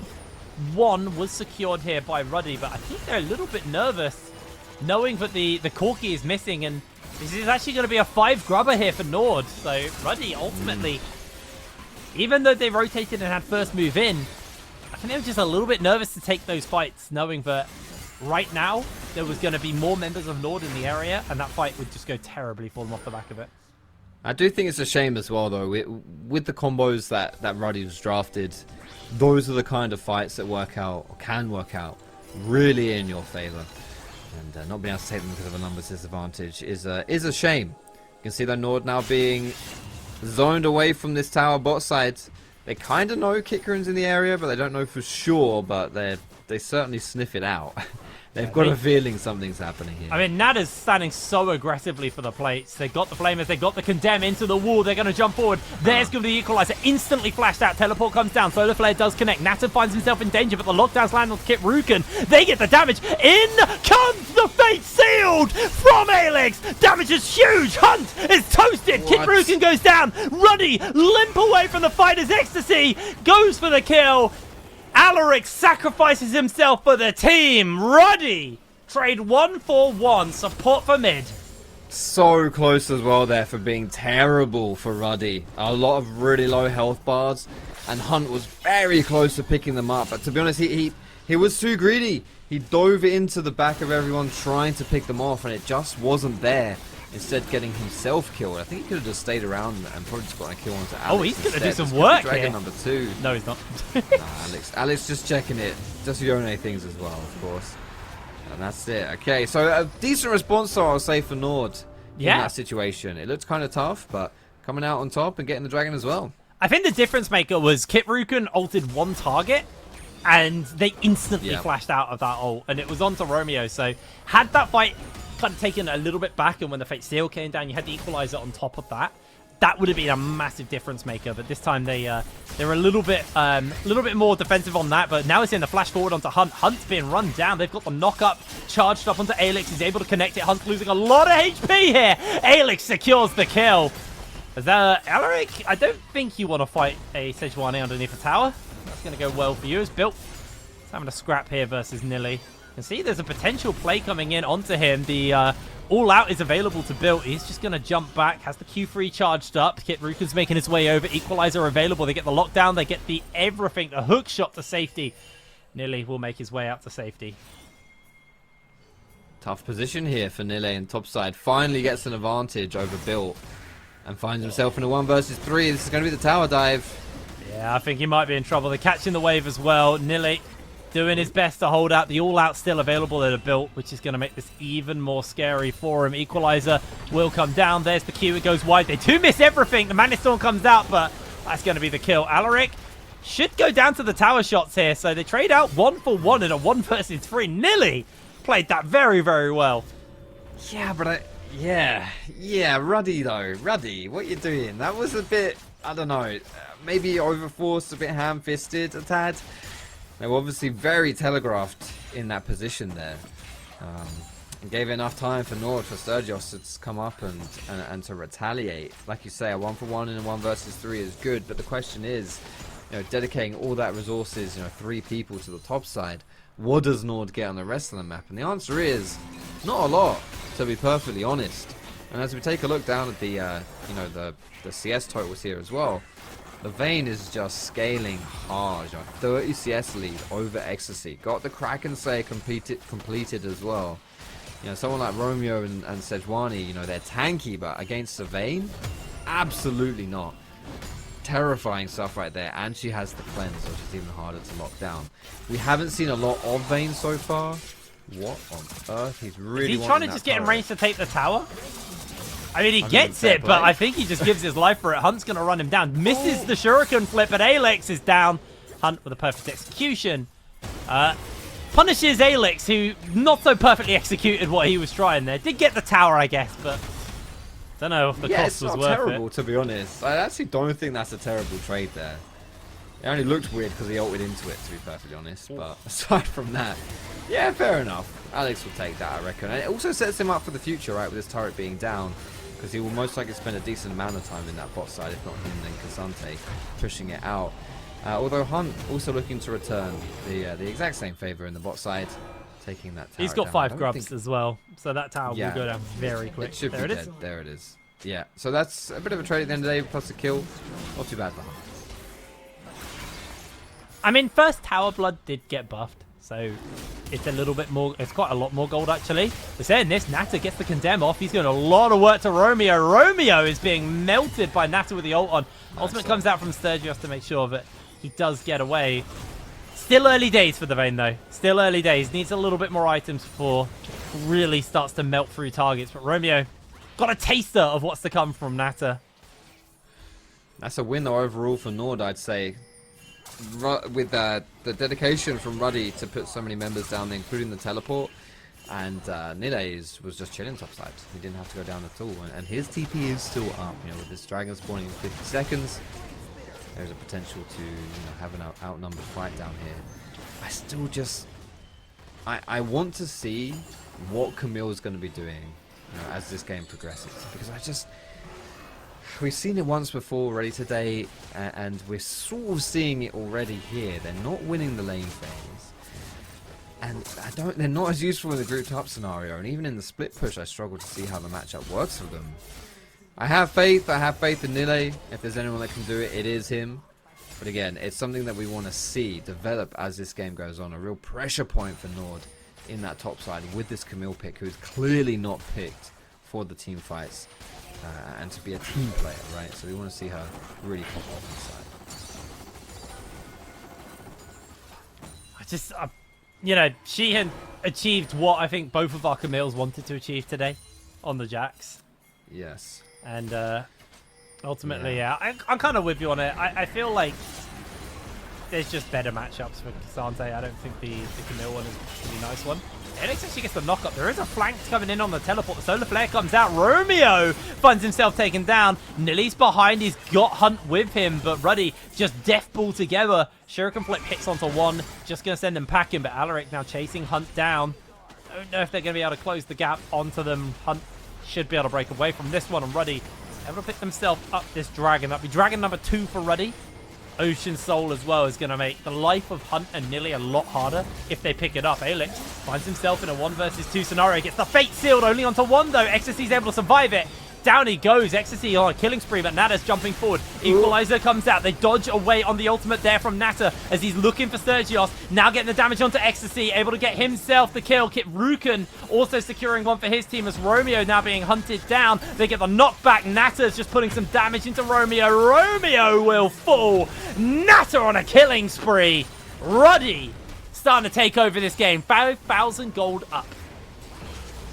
1 was secured here by Ruddy, but I think they're a little bit nervous knowing that the Corki is missing, and this is actually going to be a 5 grubber here for Nord. So Ruddy ultimately... Even though they rotated and had first move in, I think they were just a little bit nervous to take those fights, knowing that right now there was going to be more members of NORD in the area, and that fight would just go terribly for them off the back of it. I do think it's a shame as well, though. With the combos that Ruddy was drafted, those are the kind of fights that work out, or can work out, really in your favor. And not being able to take them because of a numbers disadvantage is a shame. You can see that NORD now being zoned away from this tower bot side. They kind of know Kikarin's in the area, but they don't know for sure, but they certainly sniff it out. They've got a feeling something's happening here. I mean, Nada's standing so aggressively for the plates. They got the Flamers, they got the Condemn into the wall. They're going to jump forward. There's going to be the Equalizer. Instantly flashed out. Teleport comes down. Solar Flare does connect. Nata finds himself in danger, but the lockdowns land on Kit Rukin. They get the damage. In comes the Fate Sealed from Alex. Damage is huge. Hunt is toasted. What? Kit Rukin goes down. Ruddy limp away from the fight as Ecstasy goes for the kill. Alaric sacrifices himself for the team. Ruddy trade 1 for 1. Support for mid. so close as well there for being terrible for Ruddy. A lot of really low health bars, and Hunt was very close to picking them up. But to be honest, he was too greedy. He dove into the back of everyone trying to pick them off, and it just wasn't there. Instead, getting himself killed. I think he could have just stayed around and probably just got a kill onto Alex. Oh, he's going to do some This could be work Dragon here. number 2. No, he's not. Nah, Alex just checking it. Just Yone things as well, of course. And that's it. Okay, so a decent response, though, I'll say, for NORD in that situation. It looked kind of tough, but coming out on top and getting the dragon as well. I think the difference maker was Kit Ruken ulted one target, and they instantly flashed out of that ult, and it was onto Romeo. So had that fight kind of taken a little bit back, and when the Fate Steel came down, you had the Equalizer on top of that. That would have been a massive difference maker, but this time they're a little bit more defensive on that. But now it's in the flash forward onto Hunt. Hunt's being run down. They've got the knock up charged up onto Alex. He's able to connect it. Hunt's losing a lot of HP here. Alex secures the kill. Is that Alaric? I don't think you want to fight a Sejuani underneath a tower. That's going to go well for you. It's built. It's having a scrap here versus Nilly. You can see there's a potential play coming in onto him. The all out is available to Built. He's just going to jump back. Has the Q3 charged up. Kit Ruken's making his way over. Equalizer available. They get the lockdown. They get the everything. The hook shot to safety. Nilly will make his way out to safety. Tough position here for Nile in topside. Finally gets an advantage over Built and finds himself in a 1 versus 3. This is going to be the tower dive. Yeah, I think he might be in trouble. They're catching the wave as well. Nilly doing his best to hold out. The all-out still available at a Built, which is going to make this even more scary for him. Equalizer will come down. There's the Q. It goes wide. They do miss everything. The Mana Storm comes out, but that's going to be the kill. Alaric should go down to the tower shots here. So they trade out 1 for 1 in a 1 versus 3. Nilly played that very, very well. Yeah, but yeah, Ruddy though. Ruddy, what you doing? That was a bit, I don't know, maybe overforced, a bit ham-fisted, a tad. They were obviously very telegraphed in that position there. And gave enough time for NORD, for Sturgios to come up and to retaliate. Like you say, a 1 for 1 in a 1 versus 3 is good, but the question is, dedicating all that resources, 3 people to the top side, what does NORD get on the rest of the map? And the answer is, not a lot, to be perfectly honest. And as we take a look down at the, the CS totals here as well, the Vayne is just scaling hard. 30 CS lead over Ecstasy. Got the Kraken Slayer completed as well. Someone like Romeo and Sejuani, they're tanky, but against the Vayne, absolutely not. Terrifying stuff right there, and she has the cleanse, which is even harder to lock down. We haven't seen a lot of Vayne so far. What on earth? He's really Is he trying to just get in range to take the tower? I mean, he gets it, play. but I think he just gives his life for it. Hunt's going to run him down. Misses the shuriken flip, but Alex is down. Hunt with a perfect execution. Punishes Alex, who not so perfectly executed what he was trying there. Did get the tower, I guess, but don't know if the cost was worth it. It's not terrible, to be honest. I actually don't think that's a terrible trade there. It only looked weird because he ulted into it, to be perfectly honest. But aside from that, yeah, fair enough. Alex will take that, I reckon. And it also sets him up for the future, right, with his turret being down. Because he will most likely spend a decent amount of time in that bot side, if not him, then Kazante pushing it out. Although Hunt also looking to return the exact same favor in the bot side, taking that tower He's got down. 5 grubs as well, so that tower will go down very quick. It should there be it is. dead. There it is. Yeah, so that's a bit of a trade at the end of the day, plus a kill. Not too bad for Hunt. I mean, first Tower Blood did get buffed, so it's a little bit more, it's quite a lot more gold actually. We're saying this, Nata gets the condemn off. He's doing a lot of work to Romeo. Romeo is being melted by Nata with the ult on. Ultimate comes out from Sturgios to make sure that he does get away. Still early days for the Vayne though. Still early days. Needs a little bit more items before really starts to melt through targets. But Romeo got a taster of what's to come from Nata. That's a win though overall for NORD, I'd say. With the dedication from Ruddy to put so many members down there, including the teleport, and Nidays was just chilling topside. He didn't have to go down at all, and his TP is still up. With this dragon spawning in 50 seconds, there's a potential to have an outnumbered fight down here. I still just, I want to see what Camille is going to be doing as this game progresses, because we've seen it once before already today, and we're sort of seeing it already here. They're not winning the lane phase. And they're not as useful in the grouped up scenario, and even in the split push, I struggle to see how the matchup works for them. I have faith in Nile. If there's anyone that can do it, it is him. But again, it's something that we want to see develop as this game goes on. A real pressure point for NORD in that top side with this Camille pick, who's clearly not picked for the team fights and to be a team player, right? So we want to see her really pop off inside. You know, she had achieved what I think both of our Camilles wanted to achieve today on the Jax. Yes. And ultimately, yeah, I'm kind of with you on it. I feel like there's just better matchups for Cassante. I don't think the Camille one is a really nice one. Alex actually gets the knock up. There is a flank coming in on the teleport. The solar flare comes out. Romeo finds himself taken down. Nilly's behind. He's got Hunt with him, but Ruddy just death ball together. Shuriken flip hits onto one. Just going to send him packing, but Alaric now chasing Hunt down. Don't know if they're going to be able to close the gap onto them. Hunt should be able to break away from this one, and Ruddy able to pick themselves up this dragon. That'll be dragon number 2 for Ruddy. Ocean Soul as well is going to make the life of Hunt and Nilly a lot harder if they pick it up. Alex finds himself in a 1 versus 2 scenario. Gets the fate sealed only onto one though. Ecstasy's able to survive it. Down he goes. Ecstasy on a killing spree, but Nata's jumping forward. Equalizer comes out. They dodge away on the ultimate there from Nata as he's looking for Sergios. Now getting the damage onto Ecstasy. Able to get himself the kill. Kit Ruken also securing one for his team as Romeo now being hunted down. They get the knockback. Nata's just putting some damage into Romeo. Romeo will fall. Nata on a killing spree. Ruddy starting to take over this game. 5,000 gold up.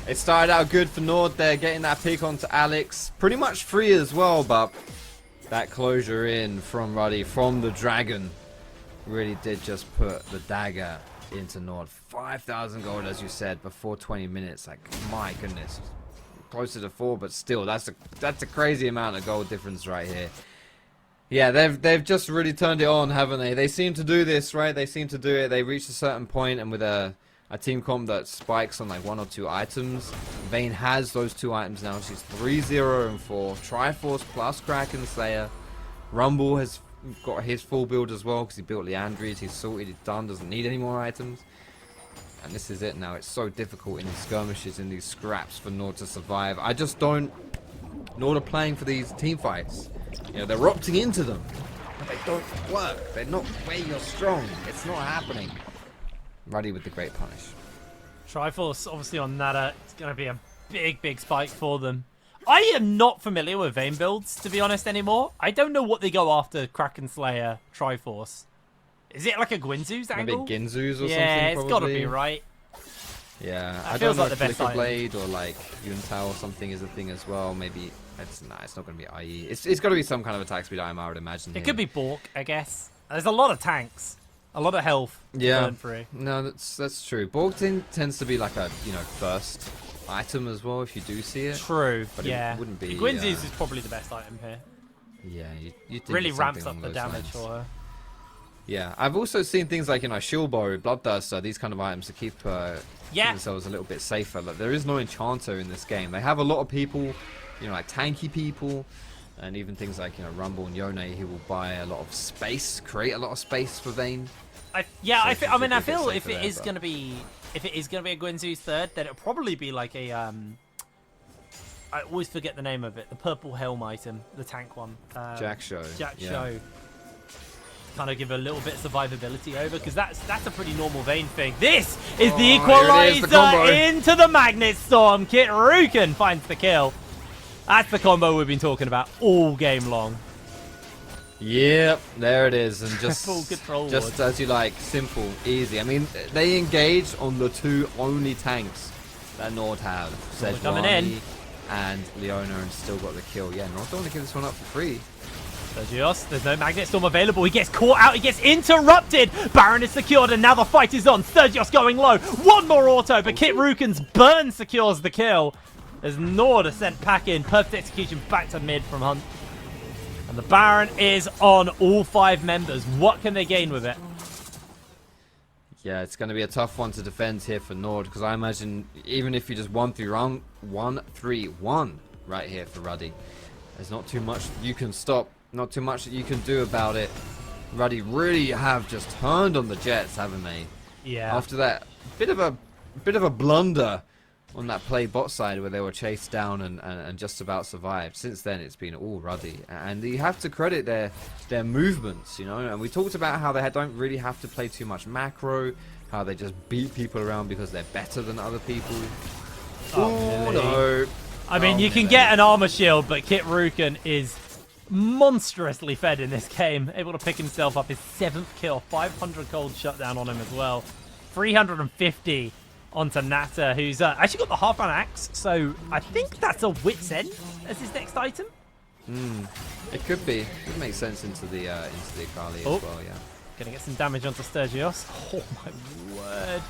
It started out good for NORD there, getting that pick onto Alex. Pretty much free as well, but that closure in from Ruddy, from the dragon, really did just put the dagger into NORD. 5,000 gold, as you said, before 20 minutes. Like, my goodness. Closer to 4, but still, that's a crazy amount of gold difference right here. Yeah, they've just really turned it on, haven't they? They seem to do this, right? They seem to do it. They reach a certain point, and with a team comp that spikes on like 1 or 2 items. Vayne has those 2 items now. She's 3-0 and 4. Triforce plus Kraken Slayer. Rumble has got his full build as well because he built Leandri's. He's sorted, he's done, doesn't need any more items. And this is it now. It's so difficult in these skirmishes, in these scraps for NORD to survive. I just don't... NORD are playing for these team fights. You know, they're opting into them. But they don't work. They're not where you're strong. It's not happening. Ruddy with the great punish. Triforce obviously on Nada. It's going to be a big spike for them. I am not familiar with Vayne builds, to be honest, anymore. I don't know what they go after Kraken Slayer Triforce. Is it like a Gwynzoo's angle? Maybe Ginzu's or something, yeah, it's got to probably. be, right? Yeah, That I feels don't know like if the best Flicker item. Blade or like Yuntao or something is a thing as well. Maybe it's not going to be IE. It's got to be some kind of attack speed item, I would imagine. It could be Bork, I guess. There's a lot of tanks. A lot of health. Yeah. Burn through. No, that's true. Borg tends to be like a first item as well if you do see it. True. But yeah. it wouldn't be. Gwynzoo's is probably the best item here. Yeah, you think Really it's ramps something up the along those damage lines. for her. Yeah, I've also seen things like Shield Bow, Bloodthirster, these kind of items to keep themselves a little bit safer. Like, there is no enchanter in this game. They have a lot of people, like tanky people, and even things like Rumble and Yone, who will buy a lot of space, create a lot of space for Vayne. I feel if it is going to be a Gwynzoo's third, then it'll probably be like a I always forget the name of it. The purple helm item, the tank one. Jack Show. Show. Kind of give a little bit of survivability over, because that's a pretty normal Vayne thing. This is the equalizer into the Magnet Storm. Kit Ruken finds the kill. That's the combo we've been talking about all game long. Yep, there it is, and just Full control just as you like, simple, easy. I mean, they engage on the 2 only tanks that NORD have, coming in. Sejuani and Leona, and still got the kill. Yeah, NORD don't want to give this one up for free. Sergios, there's no Magnet Storm available. He gets caught out. He gets interrupted. Baron is secured, and now the fight is on. Sergios going low. One more auto, but Kit Ruken's burn secures the kill. As NORD are sent back in. Perfect execution back to mid from Hunt. And the Baron is on all 5 members. What can they gain with it? Yeah, it's going to be a tough one to defend here for NORD, because I imagine even if you just 1-3-1 right here for Ruddy, there's not too much you can stop, not too much that you can do about it. Ruddy really have just turned on the Jets, haven't they? Yeah. After that bit of a blunder on that play bot side where they were chased down and just about survived. Since then, it's been all ruddy, and you have to credit their movements, you know. And we talked about how they don't really have to play too much macro, how they just beat people around because they're better than other people. Oh no! I mean, you can get an armor shield, but Kit Ruken is monstrously fed in this game, able to pick himself up his 7th kill, 500 gold shutdown on him as well, 350 onto Natter, who's actually got the half-round axe, so I think that's a Wit's End as his next item. It could be. It makes sense into the Akali as well, yeah. Gonna get some damage onto Sturgios. Oh my word.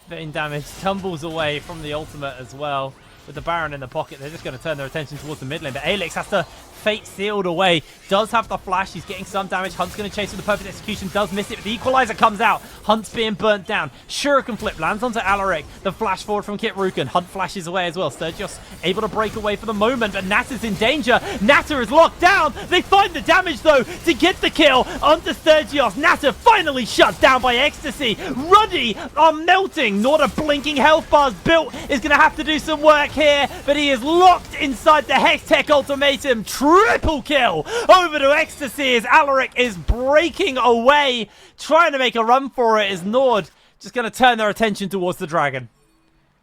Getting damage, tumbles away from the ultimate as well. With the Baron in the pocket, they're just going to turn their attention towards the mid lane. But Alex has to fate sealed away. Does have the flash. He's getting some damage. Hunt's going to chase with the perfect execution. Does miss it, but the equalizer comes out. Hunt's being burnt down. Shuriken flip lands onto Alaric. The flash forward from Kit Ruken. Hunt flashes away as well. Sturgios able to break away for the moment, but Natter's in danger. Natter is locked down. They find the damage though to get the kill onto Sturgios. Natter finally shut down by Ecstasy. Ruddy are melting. Not a blinking health bars built is going to have to do some work here, but he is locked inside the Hextech ultimatum. Triple kill over to Ecstasy as Alaric is breaking away, trying to make a run for it as NORD just going to turn their attention towards the dragon.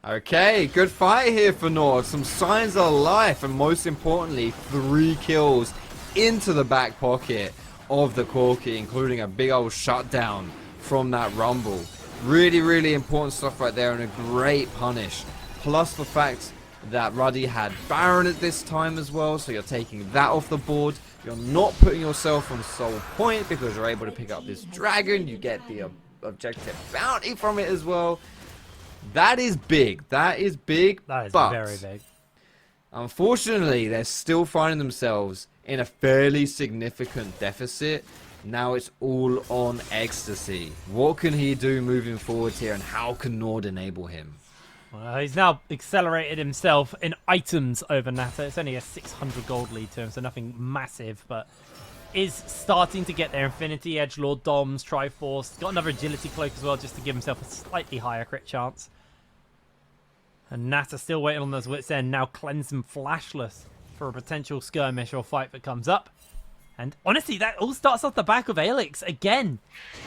Okay, good fight here for NORD. Some signs of life, and most importantly, 3 kills into the back pocket of the Corki, including a big old shutdown from that Rumble. Really, really important stuff right there, and a great punish. Plus the fact that Ruddy had Baron at this time as well, so you're taking that off the board. You're not putting yourself on soul point because you're able to pick up this dragon. You get the objective bounty from it as well. That is big. That is big. That is but very big. Unfortunately, they're still finding themselves in a fairly significant deficit. Now it's all on Ecstasy. What can he do moving forward here, and how can NORD enable him? Well, he's now accelerated himself in items over Natter. It's only a 600 gold lead to him, so nothing massive, but is starting to get their Infinity Edgelord, Doms, Triforce. Got another Agility Cloak as well, just to give himself a slightly higher crit chance. And Natter still waiting on those Wits End, now cleanse them flashless for a potential skirmish or fight that comes up. And honestly, that all starts off the back of Alex again,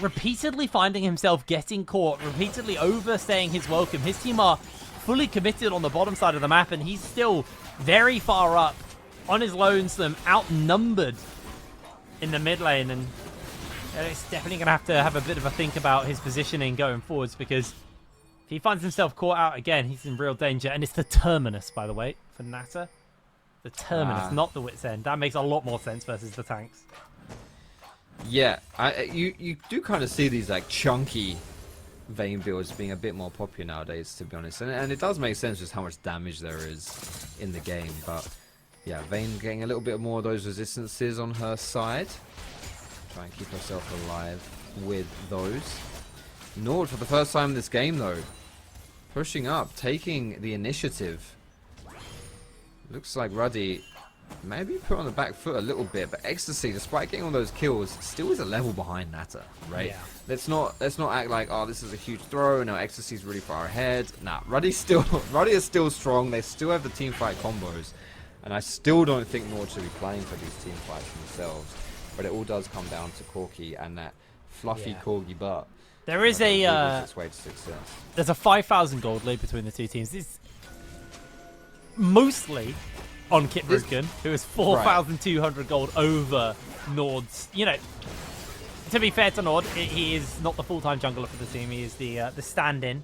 repeatedly finding himself getting caught, repeatedly overstaying his welcome. His team are fully committed on the bottom side of the map, and he's still very far up on his lonesome, outnumbered in the mid lane. And Alex definitely going to have a bit of a think about his positioning going forwards, because if he finds himself caught out again, he's in real danger. And it's the Terminus, by the way, for Natter. The Terminus, not the Wits End. That makes a lot more sense versus the tanks. Yeah, you do kind of see these like chunky Vayne builds being a bit more popular nowadays, to be honest. And it does make sense just how much damage there is in the game. But yeah, Vayne getting a little bit more of those resistances on her side. Try and keep herself alive with those. NORD for the first time in this game though, pushing up, taking the initiative. Looks like Ruddy maybe put on the back foot a little bit, but Ecstasy, despite getting all those kills, still is a level behind Natter, right? Yeah. Let's not act like, oh, this is a huge throw. No, Ecstasy's really far ahead. Nah, Ruddy is still strong. They still have the team fight combos, and I still don't think NORD should be playing for these team fights themselves. But it all does come down to Corki and that fluffy corgi butt. There is a way to success. There's a 5,000 gold lead between the two teams. It's mostly on Kit Ruken, who is 4,200 gold over NORD's. You know, to be fair to NORD, he is not the full-time jungler for the team. He is the stand-in.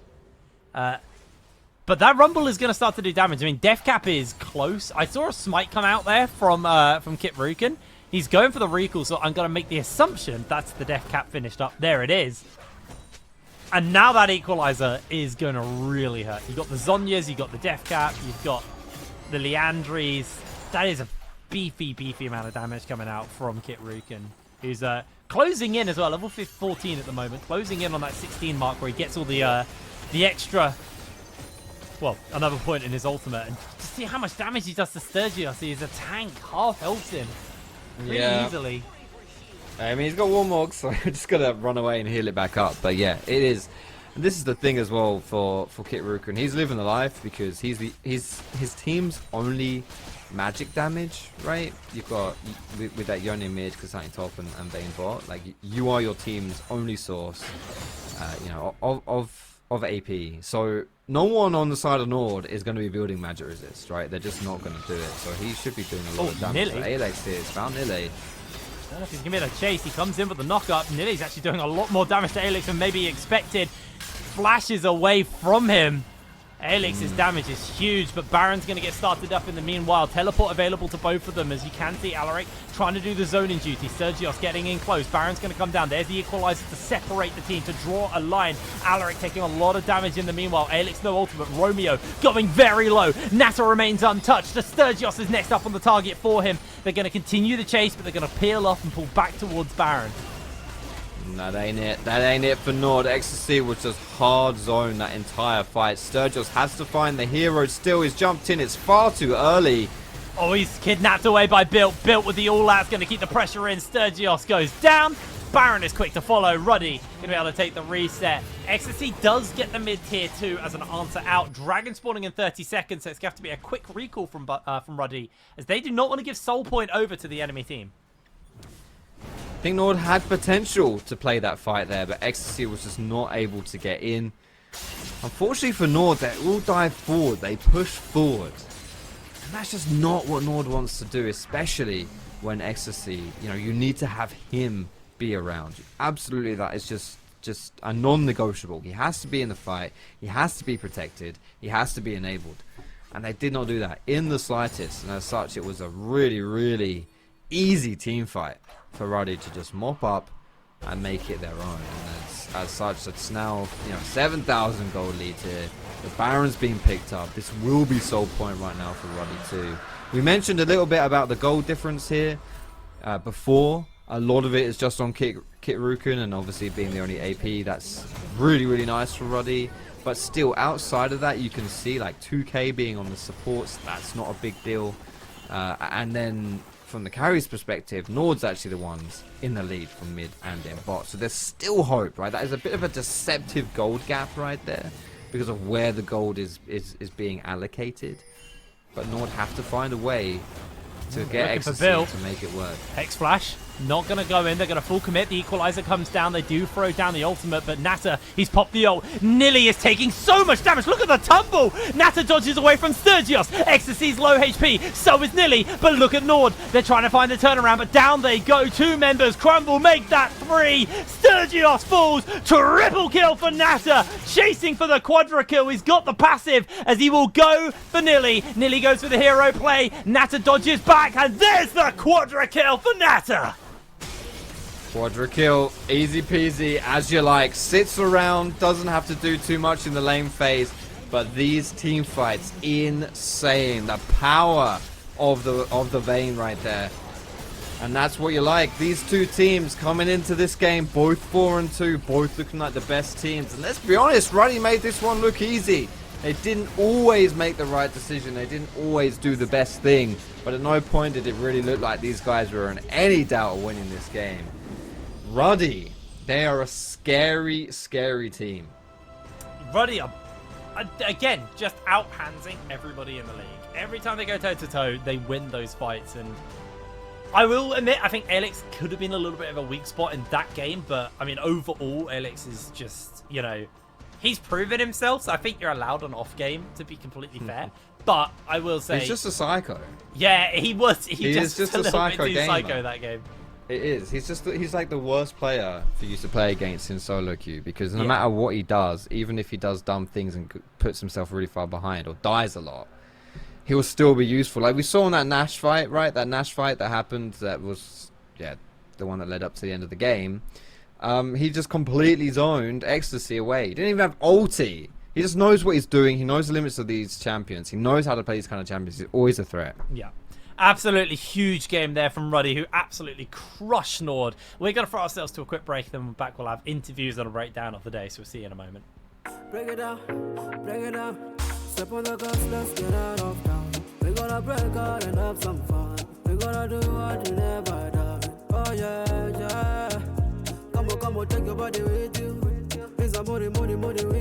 But that Rumble is going to start to do damage. I mean, Death Cap is close. I saw a smite come out there from Kit Ruken. He's going for the recall, so I'm going to make the assumption that's the Death Cap finished up. There it is. And now that equalizer is going to really hurt. You've got the Zonyas, you've got the Death Cap, you've got the Leandries. That is a beefy amount of damage coming out from Kit Ruken, who's closing in as well. Level 14 at the moment. Closing in on that 16 mark where he gets all the extra, well, another point in his ultimate. And to see how much damage he does to Sturgios. He is a tank. Half health him really easily. I mean, he's got Warmog, so I'm just going to run away and heal it back up. But yeah, it is And this is the thing as well for Kit Ruken. He's living the life because he's his team's only magic damage, right? You've got with that Yone mid, Kasane top, and Bane bot. Like you are your team's only source, you know, of AP. So no one on the side of NORD is going to be building magic resist, right? They're just not going to do it. So he should be doing a lot of damage. Alex here, it's found Nilly. I don't know if he's giving it a chase. He comes in with the knock-up. Nilly's actually doing a lot more damage to Alex than maybe expected. Flashes away from him. Alex's damage is huge, but Baron's going to get started up in the meanwhile. Teleport available to both of them, as you can see Alaric trying to do the zoning duty. Sergios getting in close. Baron's going to come down. There's the equalizer to separate the team, to draw a line. Alaric taking a lot of damage in the meanwhile. Alex no ultimate. Romeo going very low. Nata remains untouched. The Sturgios is next up on the target for him. They're going to continue the chase, but they're going to peel off and pull back towards Baron. That ain't it. That ain't it for NORD. Ecstasy was just hard zone that entire fight. Sturgios has to find the hero still. He's jumped in. It's far too early. Oh, he's kidnapped away by Built. Built with the all-out's going to keep the pressure in. Sturgios goes down. Baron is quick to follow. Ruddy going to be able to take the reset. Ecstasy does get the mid-tier 2 as an answer out. Dragon spawning in 30 seconds, so it's going to have to be a quick recall from Ruddy, as they do not want to give Soul Point over to the enemy team. I think NORD had potential to play that fight there, but Ecstasy was just not able to get in. Unfortunately for NORD, they all dive forward. They push forward. And that's just not what NORD wants to do, especially when Ecstasy, you know, you need to have him be around. Absolutely, that is just a non-negotiable. He has to be in the fight. He has to be protected. He has to be enabled. And they did not do that in the slightest. And as such, it was a really, really easy team fight for Ruddy to just mop up and make it their own. And as such, it's now, you know, 7,000 gold lead here. The Baron's being picked up. This will be Soul Point right now for Ruddy too. We mentioned a little bit about the gold difference here before. A lot of it is just on Kit Ruken, and obviously being the only AP, that's really, really nice for Ruddy. But still, outside of that, you can see like 2k being on the supports. That's not a big deal. And then from the carries perspective, NORD's actually the ones in the lead from mid and in bot. So there's still hope, right? That is a bit of a deceptive gold gap right there because of where the gold is being allocated. But NORD have to find a way to get Ecstasy to make it work. Hex Flash, not going to go in. They're going to full commit. The equalizer comes down. They do throw down the ultimate, but Nata, he's popped the ult. Nilly is taking so much damage. Look at the tumble. Nata dodges away from Sturgios. Ecstasy's low HP. So is Nilly, but look at NORD. They're trying to find the turnaround, but down they go. 2 members. Crumble make that 3. Sturgios falls. Triple kill for Nata. Chasing for the quadra kill. He's got the passive as he will go for Nilly. Nilly goes for the hero play. Nata dodges back, and there's the quadra kill for Nata. Quadra kill, easy peasy, as you like. Sits around, doesn't have to do too much in the lane phase. But these team fights, insane. The power of the Vayne right there. And that's what you like. These two teams coming into this game, both 4-2, both looking like the best teams. And let's be honest, Ruddy made this one look easy. They didn't always make the right decision. They didn't always do the best thing. But at no point did it really look like these guys were in any doubt of winning this game. Ruddy, they are a scary, scary team. Ruddy are, again, just out-handsing everybody in the league. Every time they go toe-to-toe, they win those fights. And I will admit, I think Alex could have been a little bit of a weak spot in that game. But, I mean, overall, Alex is just, you know, he's proven himself. So I think you're allowed an off game, to be completely fair. But I will say... He's just a psycho. Yeah, he was. He is just a psycho gamer. Psycho that game. It is. He's like the worst player for you to play against in solo queue, because no matter what he does, even if he does dumb things and puts himself really far behind or dies a lot, he will still be useful. Like we saw in that Nash fight, right? That Nash fight that happened, that was the one that led up to the end of the game. He just completely zoned Ecstasy away. He didn't even have ulti. He just knows what he's doing. He knows the limits of these champions. He knows how to play these kind of champions. He's always a threat. Yeah. Absolutely huge game there from Ruddy, who absolutely crushed NORD. We're going to throw ourselves to a quick break, then we're back. We'll have interviews and a breakdown of the day, so we'll see you in a moment. Break it down, break it down. Step on the gas, let's get out of town. We're gonna break out and have some fun. We're gonna do what you never done. Oh yeah, yeah. Come on, take your body with you. Bring some money with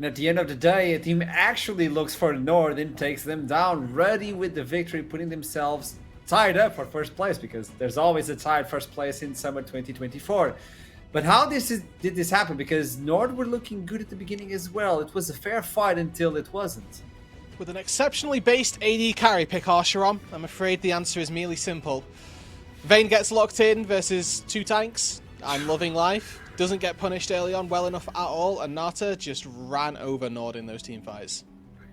And at the end of the day, a team actually looks for NORD and takes them down, ready with the victory, putting themselves tied up for first place, because there's always a tied first place in summer 2024. But how did this happen? Because NORD were looking good at the beginning as well. It was a fair fight until it wasn't. With an exceptionally based AD carry pick, Arsharon, I'm afraid the answer is merely simple. Vayne gets locked in versus 2 tanks. I'm loving life. Doesn't get punished early on well enough at all, and Nata just ran over NORD in those team fights.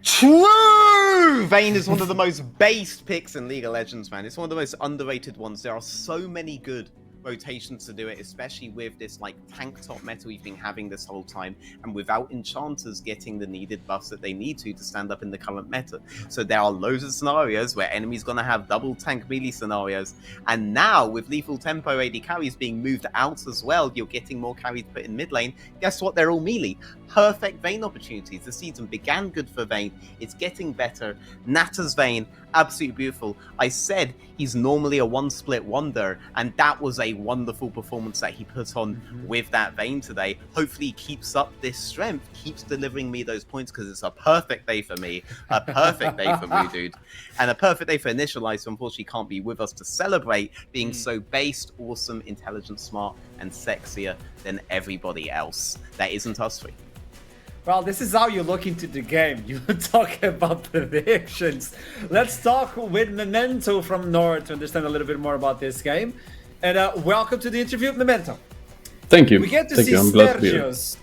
True! Vayne is one of the most based picks in League of Legends, man. It's one of the most underrated ones. There are so many good rotations to do it, especially with this like tank top meta we've been having this whole time, and without enchanters getting the needed buffs that they need to stand up in the current meta. So there are loads of scenarios where enemies gonna have double tank melee scenarios, and now with lethal tempo AD carries being moved out as well, you're getting more carries put in mid lane. Guess what? They're all melee. Perfect Vayne opportunities. The season began good for Vayne. It's getting better. Nata's Vayne, absolutely beautiful. I said he's normally a one-split wonder, and that was a wonderful performance that he put on with that Vayne today. Hopefully he keeps up this strength, keeps delivering me those points, because it's a perfect day for me. A perfect day for me, dude. And a perfect day for Initialize, who unfortunately can't be with us to celebrate being so based, awesome, intelligent, smart, and sexier than everybody else. That isn't us three. Well, this is how you look into the game. You talk about predictions. Let's talk with Memento from NORD to understand a little bit more about this game. And welcome to the interview, Memento. Thank you. We get to Thank see you. I'm glad to be here. Sergio's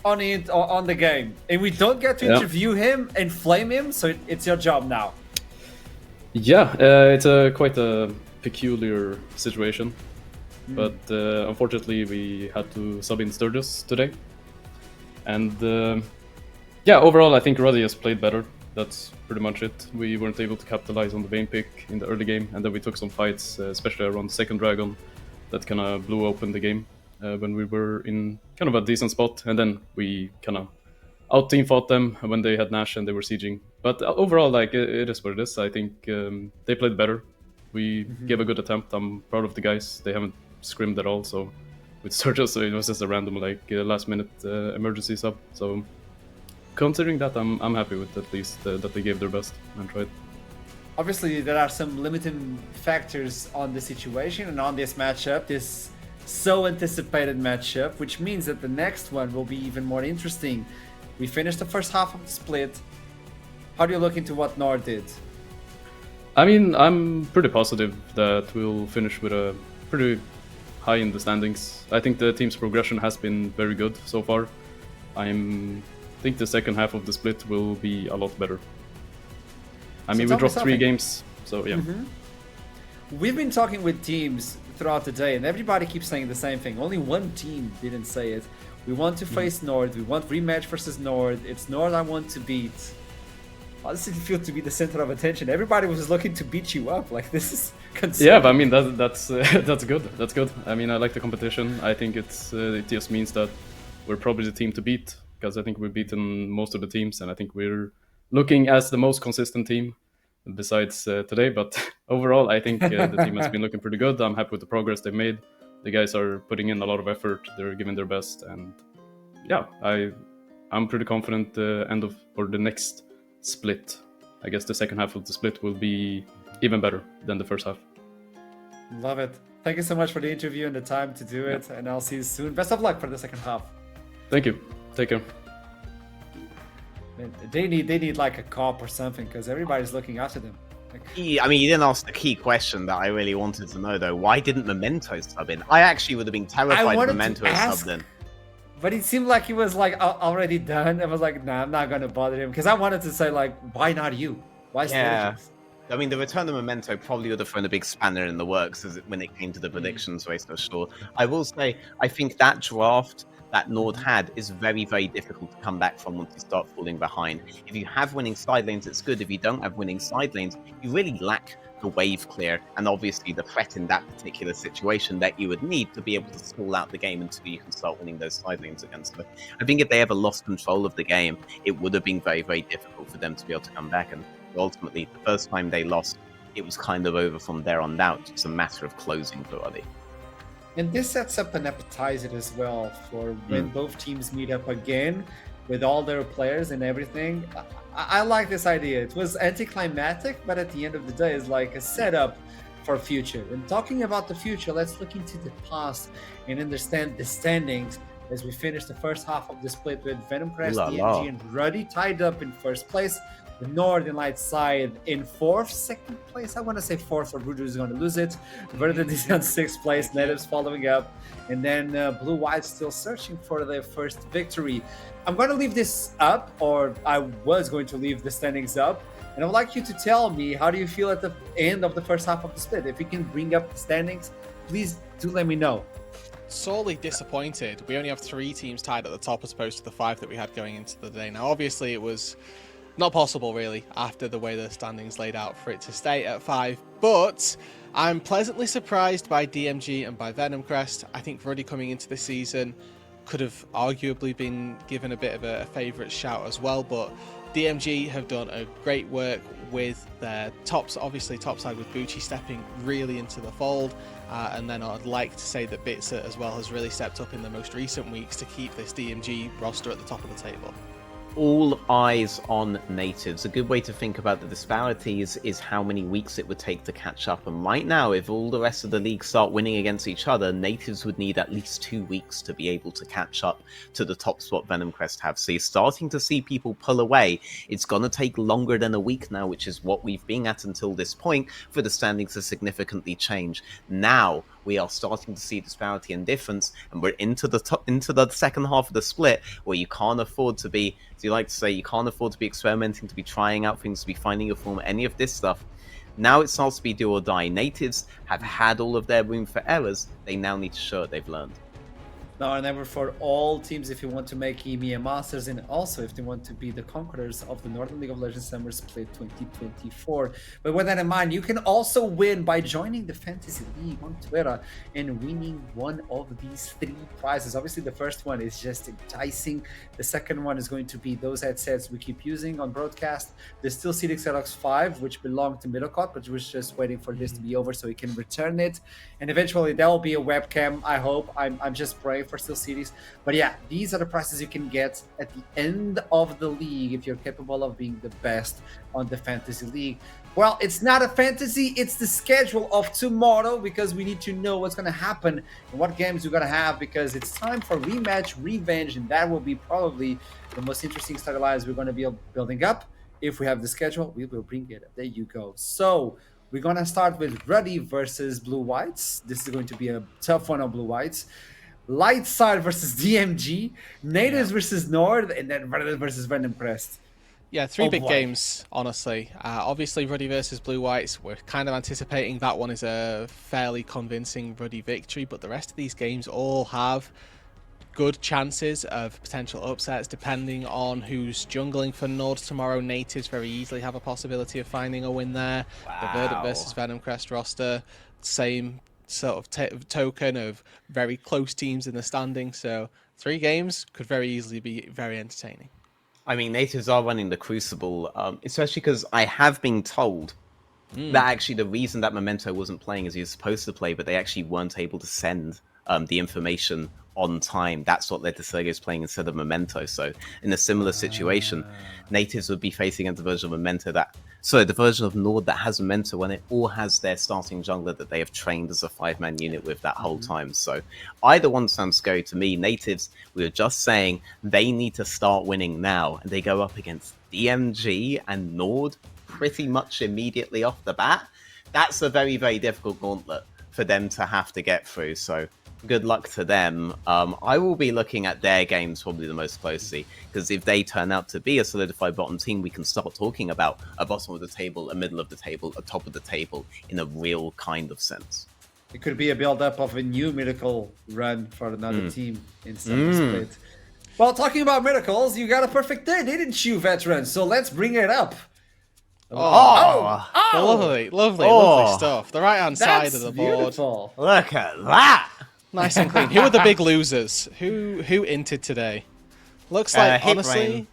on the game, and we don't get to interview him and flame him, so it's your job now. Yeah, it's quite a peculiar situation, but unfortunately we had to sub in Sturgis today. And yeah, overall I think RUD has played better. That's pretty much it. We weren't able to capitalize on the Vayne pick in the early game, and then we took some fights, especially around the second dragon, that kind of blew open the game when we were in kind of a decent spot, and then we kind of out-team fought them when they had Nash and they were sieging. But overall, like, it is what it is. I think they played better. We gave a good attempt. I'm proud of the guys. They haven't scrimmed at all, so with Sergio, so it was just a random last-minute emergency sub. So considering that, I'm happy with at least that they gave their best and tried. Obviously, there are some limiting factors on the situation and on this matchup, this so anticipated matchup, which means that the next one will be even more interesting. We finished the first half of the split. How do you look into what NORD did? I mean, I'm pretty positive that we'll finish with a pretty high in the standings. I think the team's progression has been very good so far. I think the second half of the split will be a lot better. I mean, we dropped 3 games, so yeah. We've been talking with teams throughout the day, and everybody keeps saying the same thing. Only one team didn't say it. We want to face NORD. We want rematch versus NORD. It's NORD I want to beat. How does it feel to be the center of attention? Everybody was looking to beat you up. Like, this is concerning. Yeah, but I mean, that's good. That's good. I mean, I like the competition. I think it just means that we're probably the team to beat, because I think we've beaten most of the teams, and I think we're looking as the most consistent team besides today. But overall, I think the team has been looking pretty good. I'm happy with the progress they've made. The guys are putting in a lot of effort. They're giving their best, and yeah, I'm pretty confident the next split. I guess the second half of the split will be even better than the first half. Love it. Thank you so much for the interview and the time to do it, and I'll see you soon. Best of luck for the second half. Thank you. Take care. They need like a cop or something, because everybody's looking after them. I mean, you didn't ask the key question that I really wanted to know, though. Why didn't Memento sub in? I actually would have been terrified if Memento had subbed in. But it seemed like he was like already done. I was like, nah, I'm not gonna bother him, because I wanted to say like, why not you? Why Sturgis? I mean, the return of Memento probably would have thrown a big spanner in the works when it came to the predictions race, for sure. I will say, I think that draft that NORD had is very, very difficult to come back from once you start falling behind. If you have winning side lanes, it's good. If you don't have winning side lanes, you really lack the wave clear and obviously the threat in that particular situation that you would need to be able to stall out the game until you can start winning those side lanes again. So I think if they ever lost control of the game, it would have been very, very difficult for them to be able to come back. And ultimately, the first time they lost, it was kind of over from there on out. It's a matter of closing for RUD. And this sets up an appetizer as well for when both teams meet up again. with all their players and everything. I like this idea. It was anticlimactic, but at the end of the day, it's like a setup for future. And talking about the future, let's look into the past and understand the standings as we finish the first half of the split with Venomcrest, DMG, and Ruddy tied up in first place. The NORD and Light side in fourth, second place. I want to say fourth, or Voodoo is going to lose it. Verdant is on sixth place, Natives following up, and then Blue White still searching for their first victory. I'm going to leave this up, or I was going to leave the standings up, and I would like you to tell me, how do you feel at the end of the first half of the split? If you can bring up the standings, please do let me know. Sorely disappointed. We only have 3 teams tied at the top as opposed to the 5 that we had going into the day. Now, obviously, it was not possible, really, after the way the standings laid out, for it to stay at 5. But I'm pleasantly surprised by DMG and by Venomcrest. I think Ruddy coming into the season could have arguably been given a bit of a favourite shout as well. But DMG have done a great work with their tops, obviously topside with Bucci stepping really into the fold. And then I'd like to say that Bitsa as well has really stepped up in the most recent weeks to keep this DMG roster at the top of the table. All eyes on Natives. A good way to think about the disparities is how many weeks it would take to catch up. And right now, if all the rest of the league start winning against each other, Natives would need at least 2 weeks to be able to catch up to the top spot Venomcrest have. So you're starting to see people pull away. It's going to take longer than a week now, which is what we've been at until this point, for the standings to significantly change. Now, we are starting to see disparity and difference, and we're into the second half of the split, where you can't afford to be, as you like to say, you can't afford to be experimenting, to be trying out things, to be finding your form, any of this stuff. Now it starts to be do or die. Natives have had all of their room for errors. They now need to show what they've learned. Now and ever for all teams, if you want to make EMEA Masters, and also if they want to be the conquerors of the Northern League of Legends Summer Split 2024. But with that in mind, you can also win by joining the Fantasy League on Twitter and winning one of these 3 prizes. Obviously, the first one is just enticing. The second one is going to be those headsets we keep using on broadcast. There's still CDX Xerox 5, which belonged to Middlecott, but we're just waiting for this to be over so we can return it. And eventually, there will be a webcam, I hope. I'm just praying for still cities. But yeah, these are the prices you can get at the end of the league if you're capable of being the best on the fantasy league. Well, it's not a fantasy, it's the schedule of tomorrow, because we need to know what's going to happen and what games we're going to have, because it's time for rematch, revenge, and that will be probably the most interesting storylines we're going to be building up. If we have the schedule, we will bring it up. There you go. So we're going to start with Ruddy versus Blue Whites. This is going to be a tough one on Blue Whites. Light side versus DMG, Natives versus NORD, and then Ruddy versus Venomcrest. Yeah, 3 big games, honestly. Obviously, Ruddy versus Blue Whites, we're kind of anticipating that one is a fairly convincing Ruddy victory, but the rest of these games all have good chances of potential upsets depending on who's jungling for NORD tomorrow. Natives very easily have a possibility of finding a win there. Wow. The Verdant versus Venomcrest roster, same sort of token of very close teams in the standing. So 3 games could very easily be very entertaining. I mean, Natives are running the Crucible, especially because I have been told that actually the reason that Memento wasn't playing as he was supposed to play, but they actually weren't able to send the information on time. That's what led to Sergio's playing instead of Memento. So in a similar situation, Natives would be facing a version of Memento the version of NORD that has Memento when it all has their starting jungler that they have trained as a 5-man unit with that whole time. So either one sounds scary to me. Natives, we were just saying they need to start winning now, and they go up against DMG and NORD pretty much immediately off the bat. That's a very, very difficult gauntlet for them to have to get through. So good luck to them. I will be looking at their games probably the most closely, because if they turn out to be a solidified bottom team, we can start talking about a bottom of the table, a middle of the table, a top of the table in a real kind of sense. It could be a build-up of a new miracle run for another team in Summer Split. Well, talking about miracles, you got a perfect day, didn't you, veterans? So let's bring it up. Lovely stuff. The right-hand side of the board. Beautiful. Look at that! Nice and clean. Who are the big losers? Who inted today? Looks like, honestly...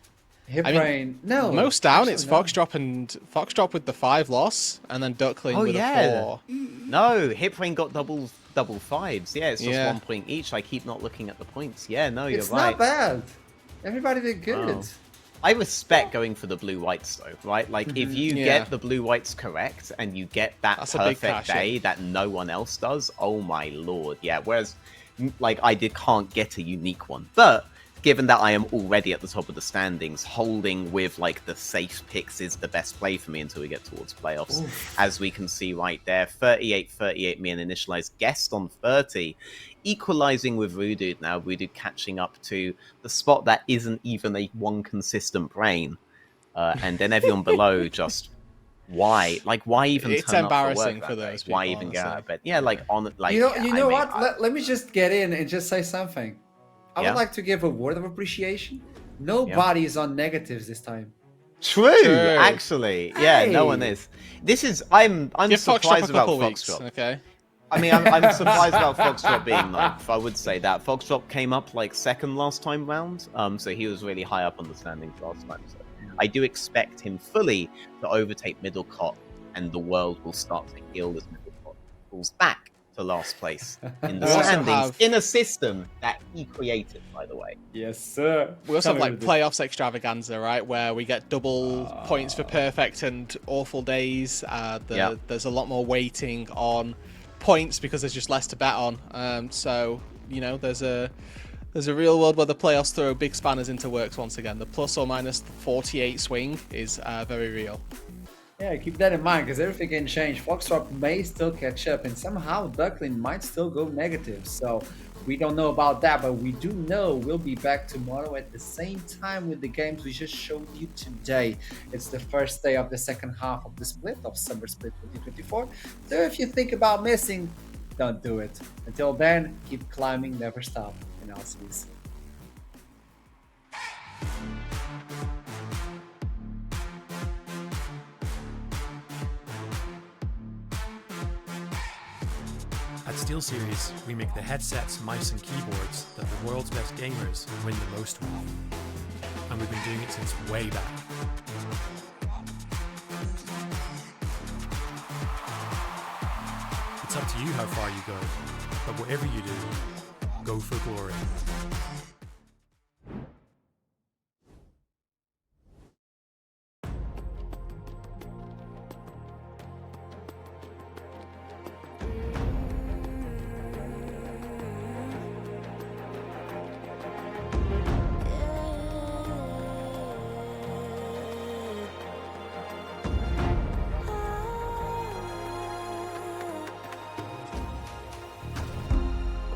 Hip-Brain. No. Most down, it's Foxdrop with the 5 loss, and then Duckling with a 4. No, Hip-Brain got double 5s. Yeah, it's just 1 point each. I keep not looking at the points. Yeah, no, you're right. It's not bad. Everybody did good. Wow. I respect going for the blue whites though, right? Like if you Yeah. get the blue whites correct and you get that That's a big perfect cash in. day that no one else does, oh my lord, yeah. Whereas like can't get a unique one, but given that I am already at the top of the standings, holding with like the safe picks is the best play for me until we get towards playoffs. Oof. As we can see right there, 38-38 me an initialized guest on 30. Equalizing with RUD now, RUD catching up to the spot that isn't even a one consistent brain. And then everyone below just why even It's turn up for embarrassing work for that day? those Why people, even get out of honestly. bed? Yeah, like on like You know, yeah, you I know mean, what? Let me just get in and just say something. I Yeah. would like to give a word of appreciation. Nobody is on negatives this time. True, actually. Yeah, no one Hey. is. This is I'm Give Foxtrot a surprised about couple weeks, Foxtrot. okay? I mean, I'm surprised about Foxtrot being ninth. I would say that Foxtrot came up like second last time round, so he was really high up on the standings last time. So I do expect him fully to overtake Middlecott, and the world will start to heal as Middlecott falls back to last place in the We also standings have- in a system that he created, by the way. Yes, sir. We also have Tell me like this. playoffs extravaganza, right? Where we get double points for perfect and awful days. Yeah. There's a lot more weighting on points because there's just less to bet on. So you know, there's a real world where the playoffs throw big spanners into works once again. The plus or minus 48 swing is very real. Yeah, keep that in mind because everything can change. Foxtrot may still catch up, and somehow Duckling might still go negative. So we don't know about that, but we do know we'll be back tomorrow at the same time with the games we just showed you today. It's the first day of the second half of the split of Summer Split 2024. So if you think about missing, don't do it. Until then, keep climbing, never stop. And I'll see you soon. At SteelSeries, we make the headsets, mice, and keyboards that the world's best gamers win the most with. And we've been doing it since way back. It's up to you how far you go, but whatever you do, go for glory.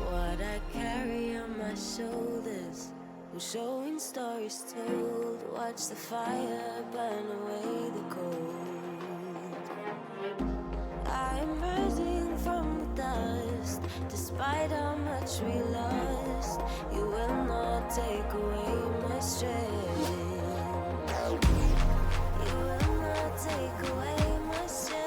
What I carry on my shoulders, I'm showing stories told. Watch the fire burn away the cold. I am rising from the dust, despite how much we lost. You will not take away my strength. You will not take away my strength.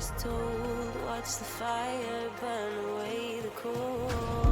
stories told. Watch the fire burn away the cold.